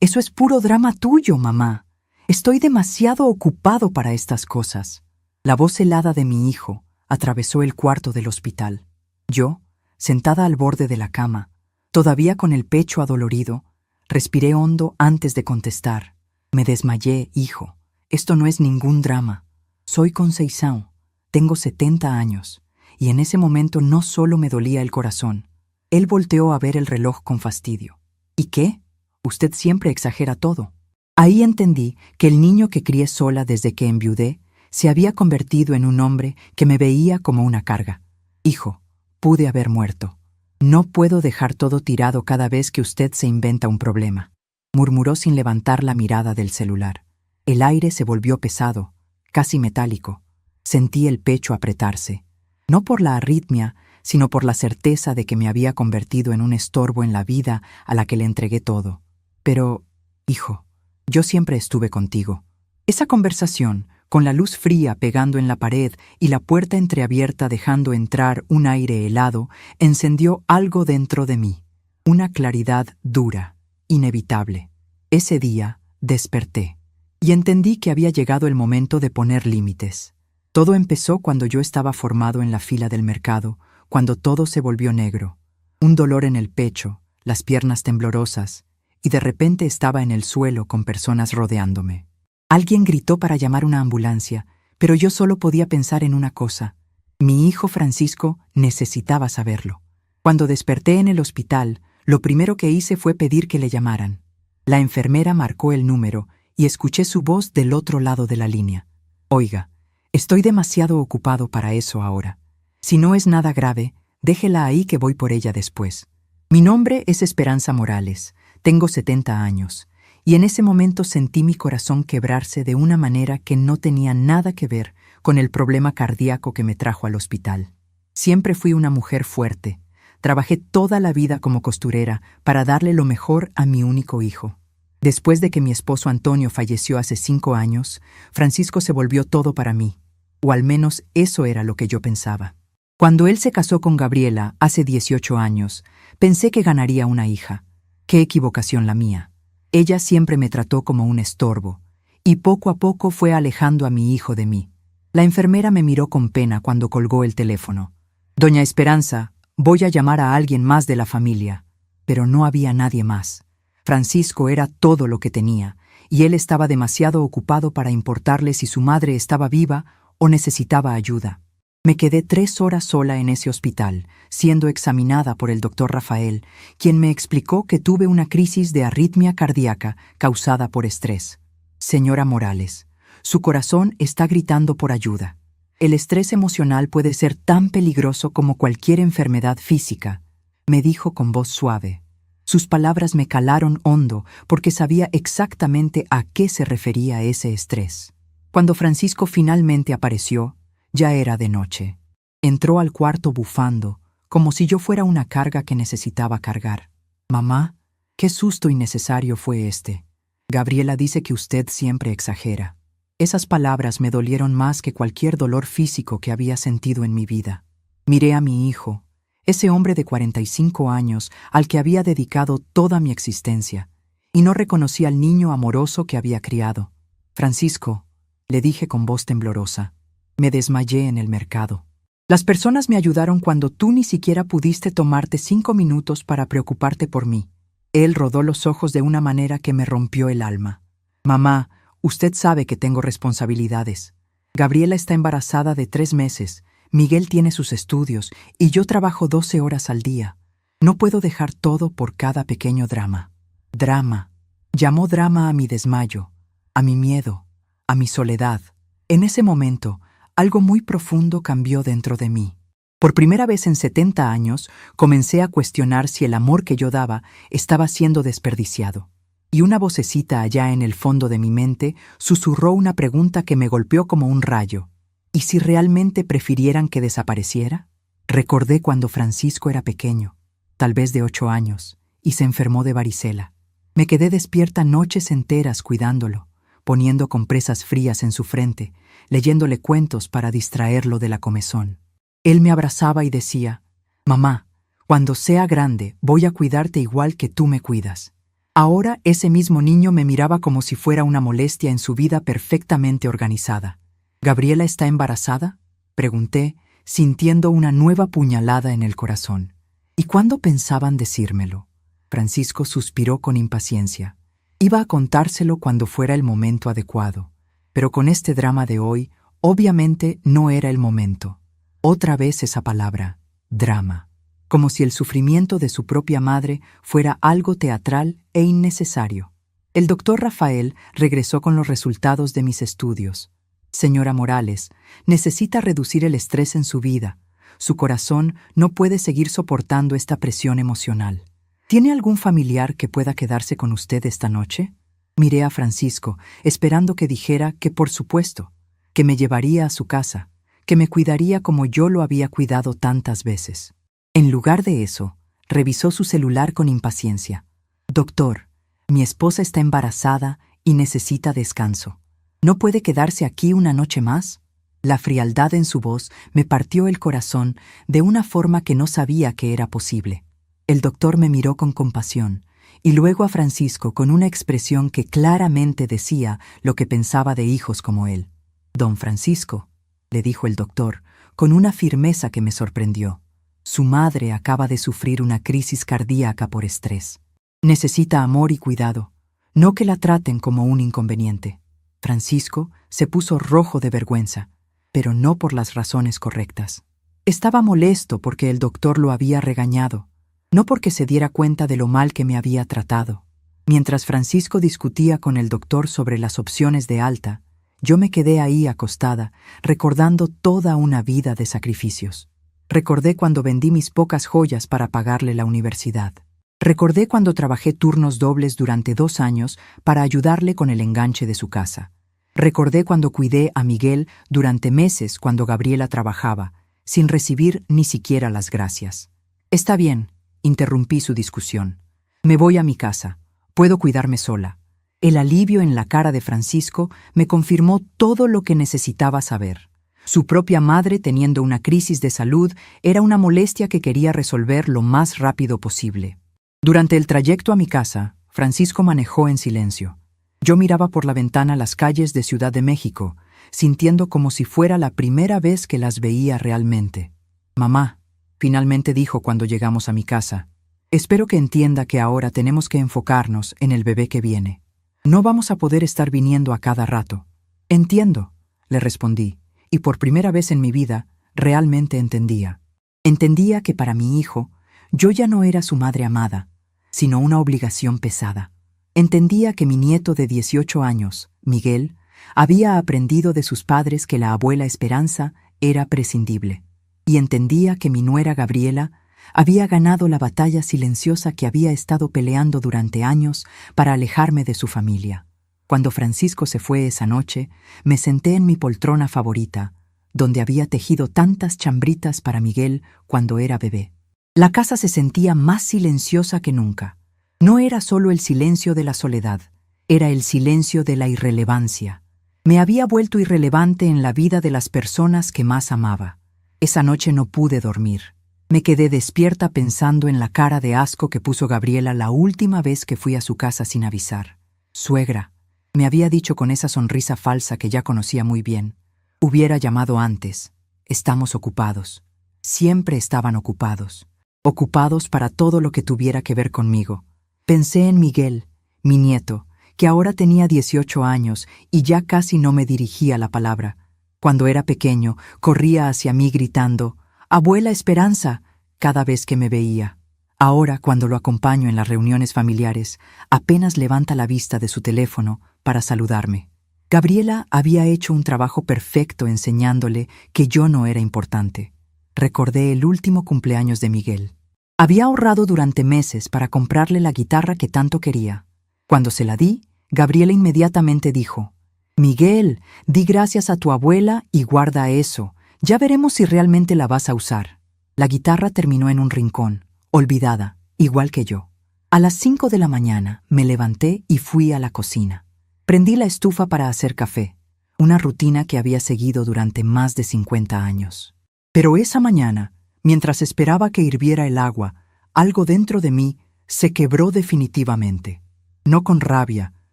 Eso es puro drama tuyo, mamá. Estoy demasiado ocupado para estas cosas. La voz helada de mi hijo atravesó el cuarto del hospital. Yo, sentada al borde de la cama, todavía con el pecho adolorido, respiré hondo antes de contestar. Me desmayé, hijo. Esto no es ningún drama. Soy Conceição. Tengo 70 años. Y en ese momento no solo me dolía el corazón. Él volteó a ver el reloj con fastidio. ¿Y qué? Usted siempre exagera todo. Ahí entendí que el niño que crié sola desde que enviudé se había convertido en un hombre que me veía como una carga. Hijo, pude haber muerto. No puedo dejar todo tirado cada vez que usted se inventa un problema, murmuró sin levantar la mirada del celular. El aire se volvió pesado, casi metálico. Sentí el pecho apretarse, no por la arritmia, sino por la certeza de que me había convertido en un estorbo en la vida a la que le entregué todo. Pero, hijo, yo siempre estuve contigo. Esa conversación, con la luz fría pegando en la pared y la puerta entreabierta dejando entrar un aire helado, encendió algo dentro de mí, una claridad dura, inevitable. Ese día desperté y entendí que había llegado el momento de poner límites. Todo empezó cuando yo estaba formado en la fila del mercado, cuando todo se volvió negro. Un dolor en el pecho, las piernas temblorosas, y de repente estaba en el suelo con personas rodeándome. Alguien gritó para llamar una ambulancia, pero yo solo podía pensar en una cosa. Mi hijo Francisco necesitaba saberlo. Cuando desperté en el hospital, lo primero que hice fue pedir que le llamaran. La enfermera marcó el número y escuché su voz del otro lado de la línea. Oiga, estoy demasiado ocupado para eso ahora. Si no es nada grave, déjela ahí que voy por ella después. Mi nombre es Esperanza Morales, tengo 70 años. Y en ese momento sentí mi corazón quebrarse de una manera que no tenía nada que ver con el problema cardíaco que me trajo al hospital. Siempre fui una mujer fuerte. Trabajé toda la vida como costurera para darle lo mejor a mi único hijo. Después de que mi esposo Antonio falleció hace 5 años, Francisco se volvió todo para mí, o al menos eso era lo que yo pensaba. Cuando él se casó con Gabriela hace 18 años, pensé que ganaría una hija. Qué equivocación la mía. Ella siempre me trató como un estorbo, y poco a poco fue alejando a mi hijo de mí. La enfermera me miró con pena cuando colgó el teléfono. Doña Esperanza, voy a llamar a alguien más de la familia. Pero no había nadie más. Francisco era todo lo que tenía, y él estaba demasiado ocupado para importarle si su madre estaba viva o necesitaba ayuda. Me quedé 3 horas sola en ese hospital, siendo examinada por el doctor Rafael, quien me explicó que tuve una crisis de arritmia cardíaca causada por estrés. Señora Morales, su corazón está gritando por ayuda. El estrés emocional puede ser tan peligroso como cualquier enfermedad física, me dijo con voz suave. Sus palabras me calaron hondo porque sabía exactamente a qué se refería ese estrés. Cuando Francisco finalmente apareció, ya era de noche. Entró al cuarto bufando, como si yo fuera una carga que necesitaba cargar. Mamá, qué susto innecesario fue este. Gabriela dice que usted siempre exagera. Esas palabras me dolieron más que cualquier dolor físico que había sentido en mi vida. Miré a mi hijo, ese hombre de 45 años al que había dedicado toda mi existencia, y no reconocí al niño amoroso que había criado. Francisco, le dije con voz temblorosa. Me desmayé en el mercado. Las personas me ayudaron cuando tú ni siquiera pudiste tomarte 5 minutos para preocuparte por mí. Él rodó los ojos de una manera que me rompió el alma. Mamá, usted sabe que tengo responsabilidades. Gabriela está embarazada de 3 meses, Miguel tiene sus estudios y yo trabajo 12 horas al día. No puedo dejar todo por cada pequeño drama. Drama. Llamó drama a mi desmayo, a mi miedo, a mi soledad. En ese momento, algo muy profundo cambió dentro de mí. Por primera vez en 70 años, comencé a cuestionar si el amor que yo daba estaba siendo desperdiciado. Y una vocecita allá en el fondo de mi mente susurró una pregunta que me golpeó como un rayo. ¿Y si realmente prefirieran que desapareciera? Recordé cuando Francisco era pequeño, tal vez de 8 años, y se enfermó de varicela. Me quedé despierta noches enteras cuidándolo, poniendo compresas frías en su frente, leyéndole cuentos para distraerlo de la comezón. Él me abrazaba y decía, «Mamá, cuando sea grande voy a cuidarte igual que tú me cuidas». Ahora ese mismo niño me miraba como si fuera una molestia en su vida perfectamente organizada. ¿Gabriela está embarazada?, pregunté, sintiendo una nueva puñalada en el corazón. ¿Y cuándo pensaban decírmelo? Francisco suspiró con impaciencia. Iba a contárselo cuando fuera el momento adecuado, pero con este drama de hoy, obviamente no era el momento. Otra vez esa palabra, drama, como si el sufrimiento de su propia madre fuera algo teatral e innecesario. El doctor Rafael regresó con los resultados de mis estudios. Señora Morales, necesita reducir el estrés en su vida. Su corazón no puede seguir soportando esta presión emocional. ¿Tiene algún familiar que pueda quedarse con usted esta noche? Miré a Francisco, esperando que dijera que por supuesto, que me llevaría a su casa, que me cuidaría como yo lo había cuidado tantas veces. En lugar de eso, revisó su celular con impaciencia. Doctor, mi esposa está embarazada y necesita descanso. ¿No puede quedarse aquí una noche más? La frialdad en su voz me partió el corazón de una forma que no sabía que era posible. El doctor me miró con compasión, y luego a Francisco con una expresión que claramente decía lo que pensaba de hijos como él. Don Francisco, le dijo el doctor, con una firmeza que me sorprendió. Su madre acaba de sufrir una crisis cardíaca por estrés. Necesita amor y cuidado, no que la traten como un inconveniente. Francisco se puso rojo de vergüenza, pero no por las razones correctas. Estaba molesto porque el doctor lo había regañado, no porque se diera cuenta de lo mal que me había tratado. Mientras Francisco discutía con el doctor sobre las opciones de alta, yo me quedé ahí acostada, recordando toda una vida de sacrificios. Recordé cuando vendí mis pocas joyas para pagarle la universidad. Recordé cuando trabajé turnos dobles durante 2 años para ayudarle con el enganche de su casa. Recordé cuando cuidé a Miguel durante meses cuando Gabriela trabajaba, sin recibir ni siquiera las gracias. Está bien, interrumpí su discusión. Me voy a mi casa. Puedo cuidarme sola. El alivio en la cara de Francisco me confirmó todo lo que necesitaba saber. Su propia madre, teniendo una crisis de salud, era una molestia que quería resolver lo más rápido posible. Durante el trayecto a mi casa, Francisco manejó en silencio. Yo miraba por la ventana las calles de Ciudad de México, sintiendo como si fuera la primera vez que las veía realmente. «Mamá», finalmente dijo cuando llegamos a mi casa, «espero que entienda que ahora tenemos que enfocarnos en el bebé que viene. No vamos a poder estar viniendo a cada rato». «Entiendo», le respondí, y por primera vez en mi vida realmente entendía. Entendía que para mi hijo, yo ya no era su madre amada, sino una obligación pesada. Entendía que mi nieto de 18 años, Miguel, había aprendido de sus padres que la abuela Esperanza era prescindible. Y entendía que mi nuera Gabriela había ganado la batalla silenciosa que había estado peleando durante años para alejarme de su familia. Cuando Francisco se fue esa noche, me senté en mi poltrona favorita, donde había tejido tantas chambritas para Miguel cuando era bebé. La casa se sentía más silenciosa que nunca. No era solo el silencio de la soledad, era el silencio de la irrelevancia. Me había vuelto irrelevante en la vida de las personas que más amaba. Esa noche no pude dormir. Me quedé despierta pensando en la cara de asco que puso Gabriela la última vez que fui a su casa sin avisar. «Suegra», me había dicho con esa sonrisa falsa que ya conocía muy bien. «Hubiera llamado antes. Estamos ocupados». Siempre estaban ocupados. Ocupados para todo lo que tuviera que ver conmigo. Pensé en Miguel, mi nieto, que ahora tenía 18 años y ya casi no me dirigía la palabra. Cuando era pequeño, corría hacia mí gritando, «¡Abuela Esperanza!», cada vez que me veía. Ahora, cuando lo acompaño en las reuniones familiares, apenas levanta la vista de su teléfono para saludarme. Gabriela había hecho un trabajo perfecto enseñándole que yo no era importante. Recordé el último cumpleaños de Miguel. Había ahorrado durante meses para comprarle la guitarra que tanto quería. Cuando se la di, Gabriela inmediatamente dijo, «Miguel, di gracias a tu abuela y guarda eso. Ya veremos si realmente la vas a usar». La guitarra terminó en un rincón, olvidada, igual que yo. A las 5 de la mañana me levanté y fui a la cocina. Prendí la estufa para hacer café, una rutina que había seguido durante más de 50 años. Pero esa mañana, mientras esperaba que hirviera el agua, algo dentro de mí se quebró definitivamente. no con rabia,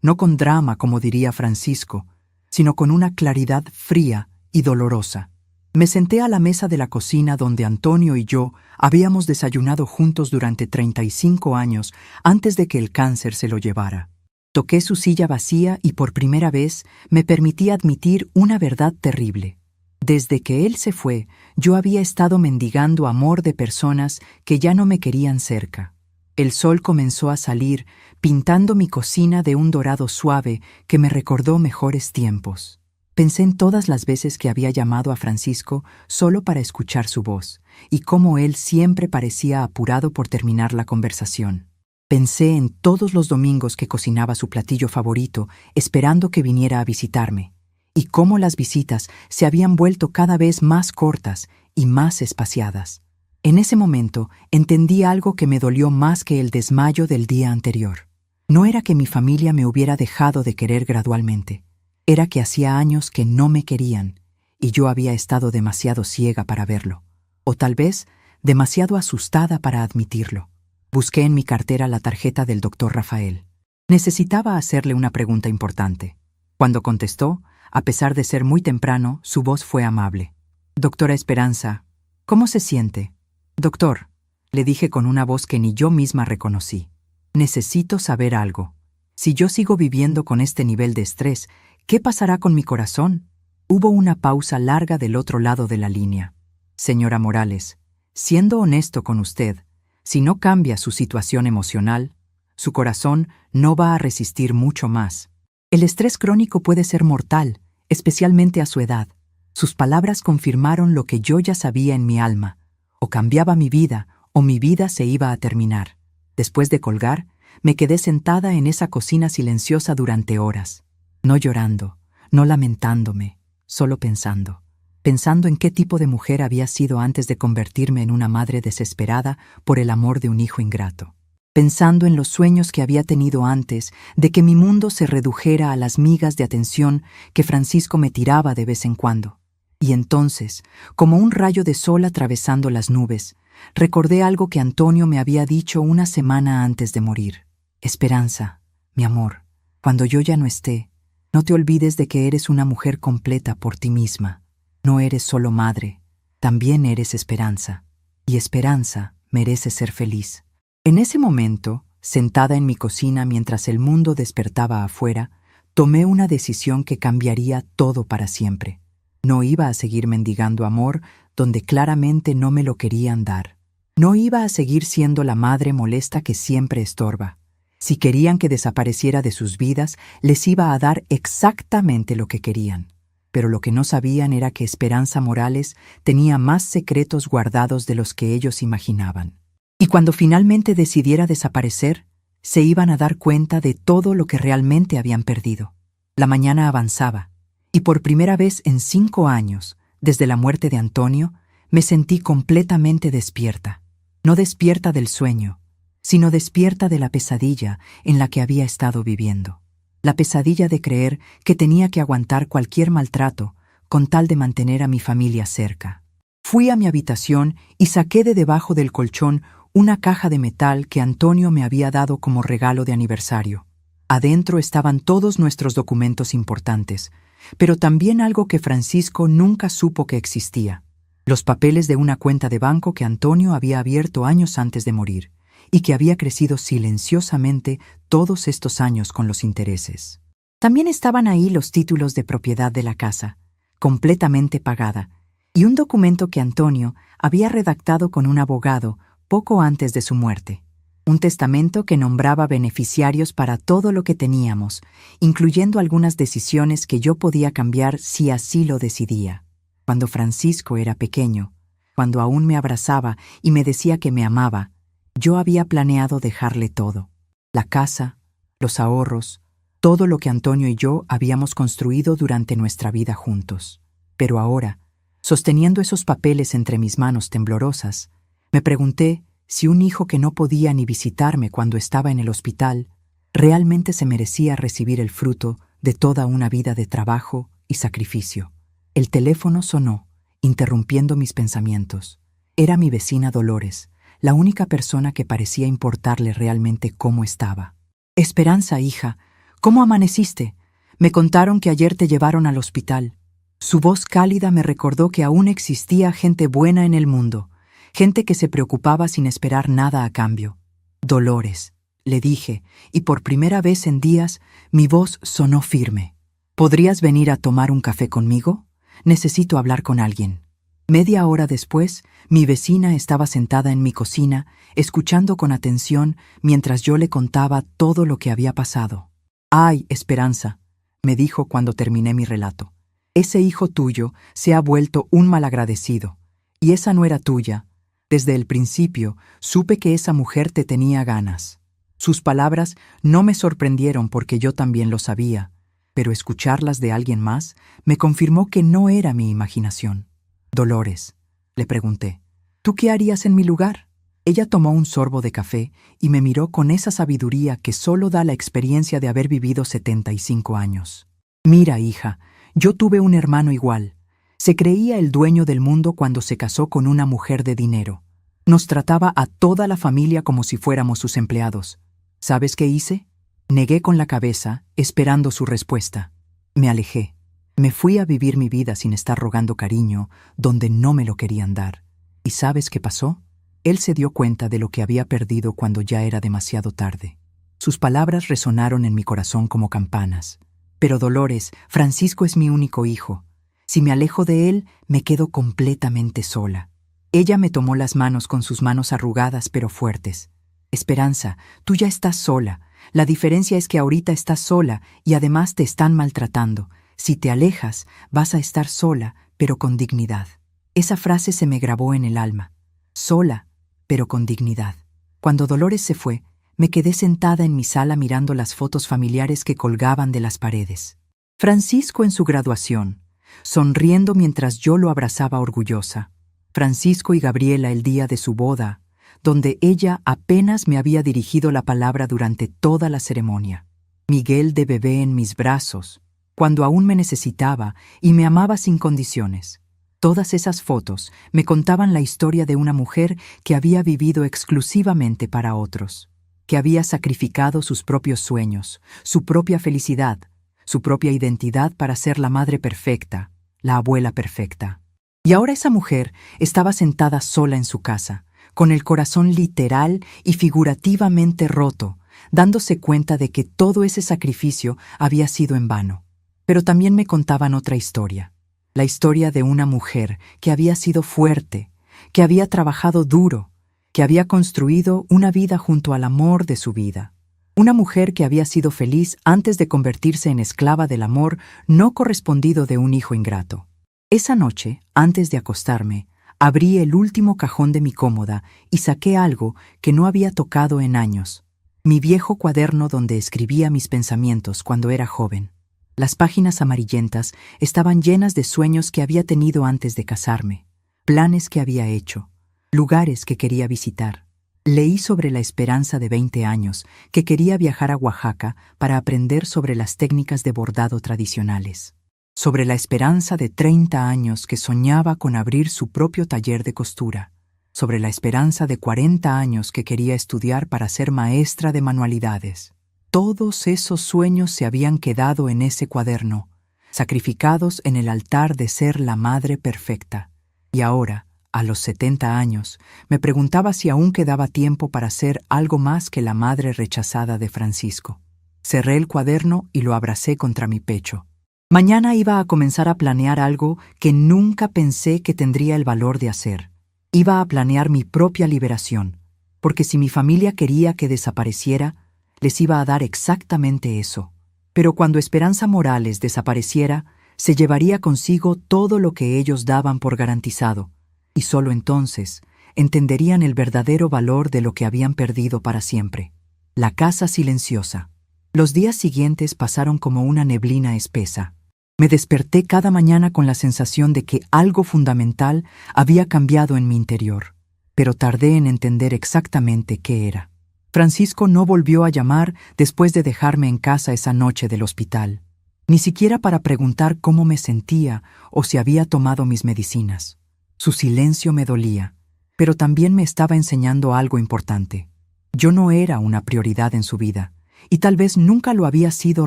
no con drama como diría Francisco, sino con una claridad fría y dolorosa. Me senté a la mesa de la cocina donde Antonio y yo habíamos desayunado juntos durante 35 años antes de que el cáncer se lo llevara. Toqué su silla vacía y por primera vez me permití admitir una verdad terrible. Desde que él se fue, yo había estado mendigando amor de personas que ya no me querían cerca. El sol comenzó a salir, pintando mi cocina de un dorado suave que me recordó mejores tiempos. Pensé en todas las veces que había llamado a Francisco solo para escuchar su voz, y cómo él siempre parecía apurado por terminar la conversación. Pensé en todos los domingos que cocinaba su platillo favorito, esperando que viniera a visitarme, y cómo las visitas se habían vuelto cada vez más cortas y más espaciadas. En ese momento entendí algo que me dolió más que el desmayo del día anterior. No era que mi familia me hubiera dejado de querer gradualmente. Era que hacía años que no me querían, y yo había estado demasiado ciega para verlo, o tal vez demasiado asustada para admitirlo. Busqué en mi cartera la tarjeta del doctor Rafael. Necesitaba hacerle una pregunta importante. Cuando contestó, a pesar de ser muy temprano, su voz fue amable. «Doctora Esperanza, ¿cómo se siente?» «Doctor», le dije con una voz que ni yo misma reconocí. «Necesito saber algo. Si yo sigo viviendo con este nivel de estrés, ¿qué pasará con mi corazón?» Hubo una pausa larga del otro lado de la línea. «Señora Morales, siendo honesto con usted, si no cambia su situación emocional, su corazón no va a resistir mucho más. El estrés crónico puede ser mortal, especialmente a su edad». Sus palabras confirmaron lo que yo ya sabía en mi alma. O cambiaba mi vida, o mi vida se iba a terminar. Después de colgar, me quedé sentada en esa cocina silenciosa durante horas. No llorando, no lamentándome, solo pensando. Pensando en qué tipo de mujer había sido antes de convertirme en una madre desesperada por el amor de un hijo ingrato. Pensando en los sueños que había tenido antes de que mi mundo se redujera a las migas de atención que Francisco me tiraba de vez en cuando. Y entonces, como un rayo de sol atravesando las nubes, recordé algo que Antonio me había dicho una semana antes de morir. «Esperanza, mi amor, cuando yo ya no esté, no te olvides de que eres una mujer completa por ti misma. No eres solo madre, también eres esperanza. Y esperanza merece ser feliz». En ese momento, sentada en mi cocina mientras el mundo despertaba afuera, tomé una decisión que cambiaría todo para siempre. No iba a seguir mendigando amor donde claramente no me lo querían dar. No iba a seguir siendo la madre molesta que siempre estorba. Si querían que desapareciera de sus vidas, les iba a dar exactamente lo que querían. Pero lo que no sabían era que Esperanza Morales tenía más secretos guardados de los que ellos imaginaban. Y cuando finalmente decidiera desaparecer, se iban a dar cuenta de todo lo que realmente habían perdido. La mañana avanzaba, y por primera vez en 5 años, desde la muerte de Antonio, me sentí completamente despierta. No despierta del sueño, sino despierta de la pesadilla en la que había estado viviendo. La pesadilla de creer que tenía que aguantar cualquier maltrato con tal de mantener a mi familia cerca. Fui a mi habitación y saqué de debajo del colchón una caja de metal que Antonio me había dado como regalo de aniversario. Adentro estaban todos nuestros documentos importantes, pero también algo que Francisco nunca supo que existía: los papeles de una cuenta de banco que Antonio había abierto años antes de morir y que había crecido silenciosamente todos estos años con los intereses. También estaban ahí los títulos de propiedad de la casa, completamente pagada, y un documento que Antonio había redactado con un abogado poco antes de su muerte. Un testamento que nombraba beneficiarios para todo lo que teníamos, incluyendo algunas decisiones que yo podía cambiar si así lo decidía. Cuando Francisco era pequeño, cuando aún me abrazaba y me decía que me amaba, yo había planeado dejarle todo: la casa, los ahorros, todo lo que Antonio y yo habíamos construido durante nuestra vida juntos. Pero ahora, sosteniendo esos papeles entre mis manos temblorosas, me pregunté si un hijo que no podía ni visitarme cuando estaba en el hospital realmente se merecía recibir el fruto de toda una vida de trabajo y sacrificio. El teléfono sonó, interrumpiendo mis pensamientos. Era mi vecina Dolores, la única persona que parecía importarle realmente cómo estaba. Esperanza, hija, ¿cómo amaneciste? Me contaron que ayer te llevaron al hospital. Su voz cálida me recordó que aún existía gente buena en el mundo, gente que se preocupaba sin esperar nada a cambio. Dolores, le dije, y por primera vez en días mi voz sonó firme. ¿Podrías venir a tomar un café conmigo? Necesito hablar con alguien. Media hora después, mi vecina estaba sentada en mi cocina, escuchando con atención mientras yo le contaba todo lo que había pasado. «Ay, Esperanza», me dijo cuando terminé mi relato. «Ese hijo tuyo se ha vuelto un malagradecido, y esa no era tuya. Desde el principio supe que esa mujer te tenía ganas». Sus palabras no me sorprendieron porque yo también lo sabía, pero escucharlas de alguien más me confirmó que no era mi imaginación. «Dolores», le pregunté, «¿tú qué harías en mi lugar?» Ella tomó un sorbo de café y me miró con esa sabiduría que solo da la experiencia de haber vivido 75 años. «Mira, hija, yo tuve un hermano igual. Se creía el dueño del mundo cuando se casó con una mujer de dinero. Nos trataba a toda la familia como si fuéramos sus empleados. ¿Sabes qué hice?» Negué con la cabeza, esperando su respuesta. Me alejé. Me fui a vivir mi vida sin estar rogando cariño donde no me lo querían dar. ¿Y sabes qué pasó? Él se dio cuenta de lo que había perdido cuando ya era demasiado tarde. Sus palabras resonaron en mi corazón como campanas. «Pero Dolores, Francisco es mi único hijo. Si me alejo de él, me quedo completamente sola». Ella me tomó las manos con sus manos arrugadas pero fuertes. «Esperanza, tú ya estás sola. La diferencia es que ahorita estás sola y además te están maltratando. Si te alejas, vas a estar sola, pero con dignidad». Esa frase se me grabó en el alma. Sola, pero con dignidad. Cuando Dolores se fue, me quedé sentada en mi sala mirando las fotos familiares que colgaban de las paredes. Francisco en su graduación, sonriendo mientras yo lo abrazaba orgullosa. Francisco y Gabriela el día de su boda, donde ella apenas me había dirigido la palabra durante toda la ceremonia. Miguel de bebé en mis brazos, cuando aún me necesitaba y me amaba sin condiciones. Todas esas fotos me contaban la historia de una mujer que había vivido exclusivamente para otros, que había sacrificado sus propios sueños, su propia felicidad, su propia identidad para ser la madre perfecta, la abuela perfecta. Y ahora esa mujer estaba sentada sola en su casa, con el corazón literal y figurativamente roto, dándose cuenta de que todo ese sacrificio había sido en vano. Pero también me contaban otra historia. La historia de una mujer que había sido fuerte, que había trabajado duro, que había construido una vida junto al amor de su vida. Una mujer que había sido feliz antes de convertirse en esclava del amor no correspondido de un hijo ingrato. Esa noche, antes de acostarme, abrí el último cajón de mi cómoda y saqué algo que no había tocado en años. Mi viejo cuaderno donde escribía mis pensamientos cuando era joven. Las páginas amarillentas estaban llenas de sueños que había tenido antes de casarme, planes que había hecho, lugares que quería visitar. Leí sobre la Esperanza de 20 años que quería viajar a Oaxaca para aprender sobre las técnicas de bordado tradicionales. Sobre la Esperanza de 30 años que soñaba con abrir su propio taller de costura. Sobre la Esperanza de 40 años que quería estudiar para ser maestra de manualidades. Todos esos sueños se habían quedado en ese cuaderno, sacrificados en el altar de ser la madre perfecta. Y ahora, a los 70 años, me preguntaba si aún quedaba tiempo para ser algo más que la madre rechazada de Francisco. Cerré el cuaderno y lo abracé contra mi pecho. Mañana iba a comenzar a planear algo que nunca pensé que tendría el valor de hacer. Iba a planear mi propia liberación, porque si mi familia quería que desapareciera, les iba a dar exactamente eso. Pero cuando Esperanza Morales desapareciera, se llevaría consigo todo lo que ellos daban por garantizado, y solo entonces entenderían el verdadero valor de lo que habían perdido para siempre. La casa silenciosa. Los días siguientes pasaron como una neblina espesa. Me desperté cada mañana con la sensación de que algo fundamental había cambiado en mi interior, pero tardé en entender exactamente qué era. Francisco no volvió a llamar después de dejarme en casa esa noche del hospital, ni siquiera para preguntar cómo me sentía o si había tomado mis medicinas. Su silencio me dolía, pero también me estaba enseñando algo importante. Yo no era una prioridad en su vida, y tal vez nunca lo había sido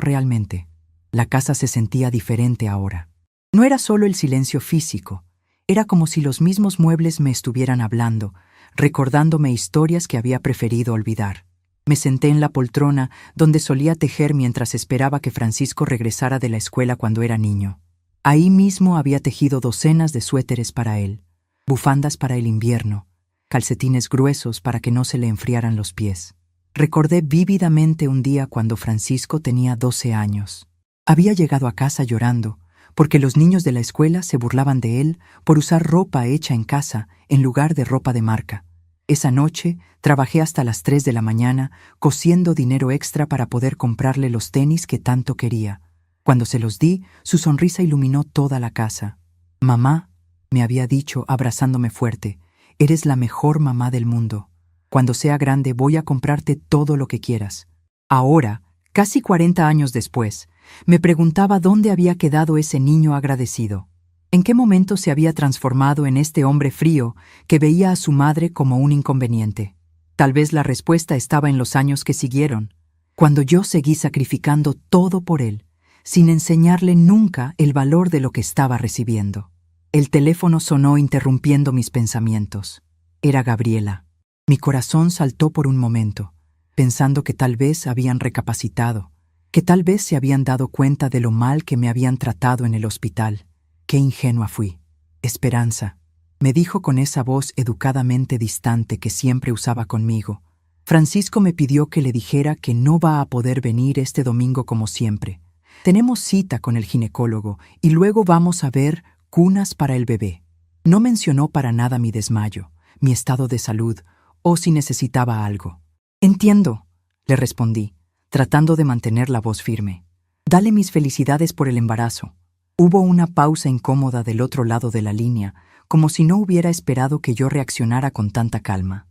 realmente. La casa se sentía diferente ahora. No era solo el silencio físico, era como si los mismos muebles me estuvieran hablando, recordándome historias que había preferido olvidar. Me senté en la poltrona donde solía tejer mientras esperaba que Francisco regresara de la escuela cuando era niño. Ahí mismo había tejido docenas de suéteres para él, bufandas para el invierno, calcetines gruesos para que no se le enfriaran los pies. Recordé vívidamente un día cuando Francisco tenía 12 años. Había llegado a casa llorando, porque los niños de la escuela se burlaban de él por usar ropa hecha en casa en lugar de ropa de marca. Esa noche trabajé hasta las 3 de la mañana cosiendo dinero extra para poder comprarle los tenis que tanto quería. Cuando se los di, su sonrisa iluminó toda la casa. «Mamá», me había dicho abrazándome fuerte, «eres la mejor mamá del mundo. Cuando sea grande voy a comprarte todo lo que quieras». Ahora, casi 40 años después, me preguntaba dónde había quedado ese niño agradecido. ¿En qué momento se había transformado en este hombre frío que veía a su madre como un inconveniente? Tal vez la respuesta estaba en los años que siguieron, cuando yo seguí sacrificando todo por él, sin enseñarle nunca el valor de lo que estaba recibiendo. El teléfono sonó interrumpiendo mis pensamientos. Era Gabriela. Mi corazón saltó por un momento, pensando que tal vez habían recapacitado, que tal vez se habían dado cuenta de lo mal que me habían tratado en el hospital. Qué ingenua fui. «Esperanza», me dijo con esa voz educadamente distante que siempre usaba conmigo. «Francisco me pidió que le dijera que no va a poder venir este domingo como siempre. Tenemos cita con el ginecólogo y luego vamos a ver cunas para el bebé». No mencionó para nada mi desmayo, mi estado de salud o si necesitaba algo. «Entiendo», le respondí, tratando de mantener la voz firme. «Dale mis felicidades por el embarazo». Hubo una pausa incómoda del otro lado de la línea, como si no hubiera esperado que yo reaccionara con tanta calma.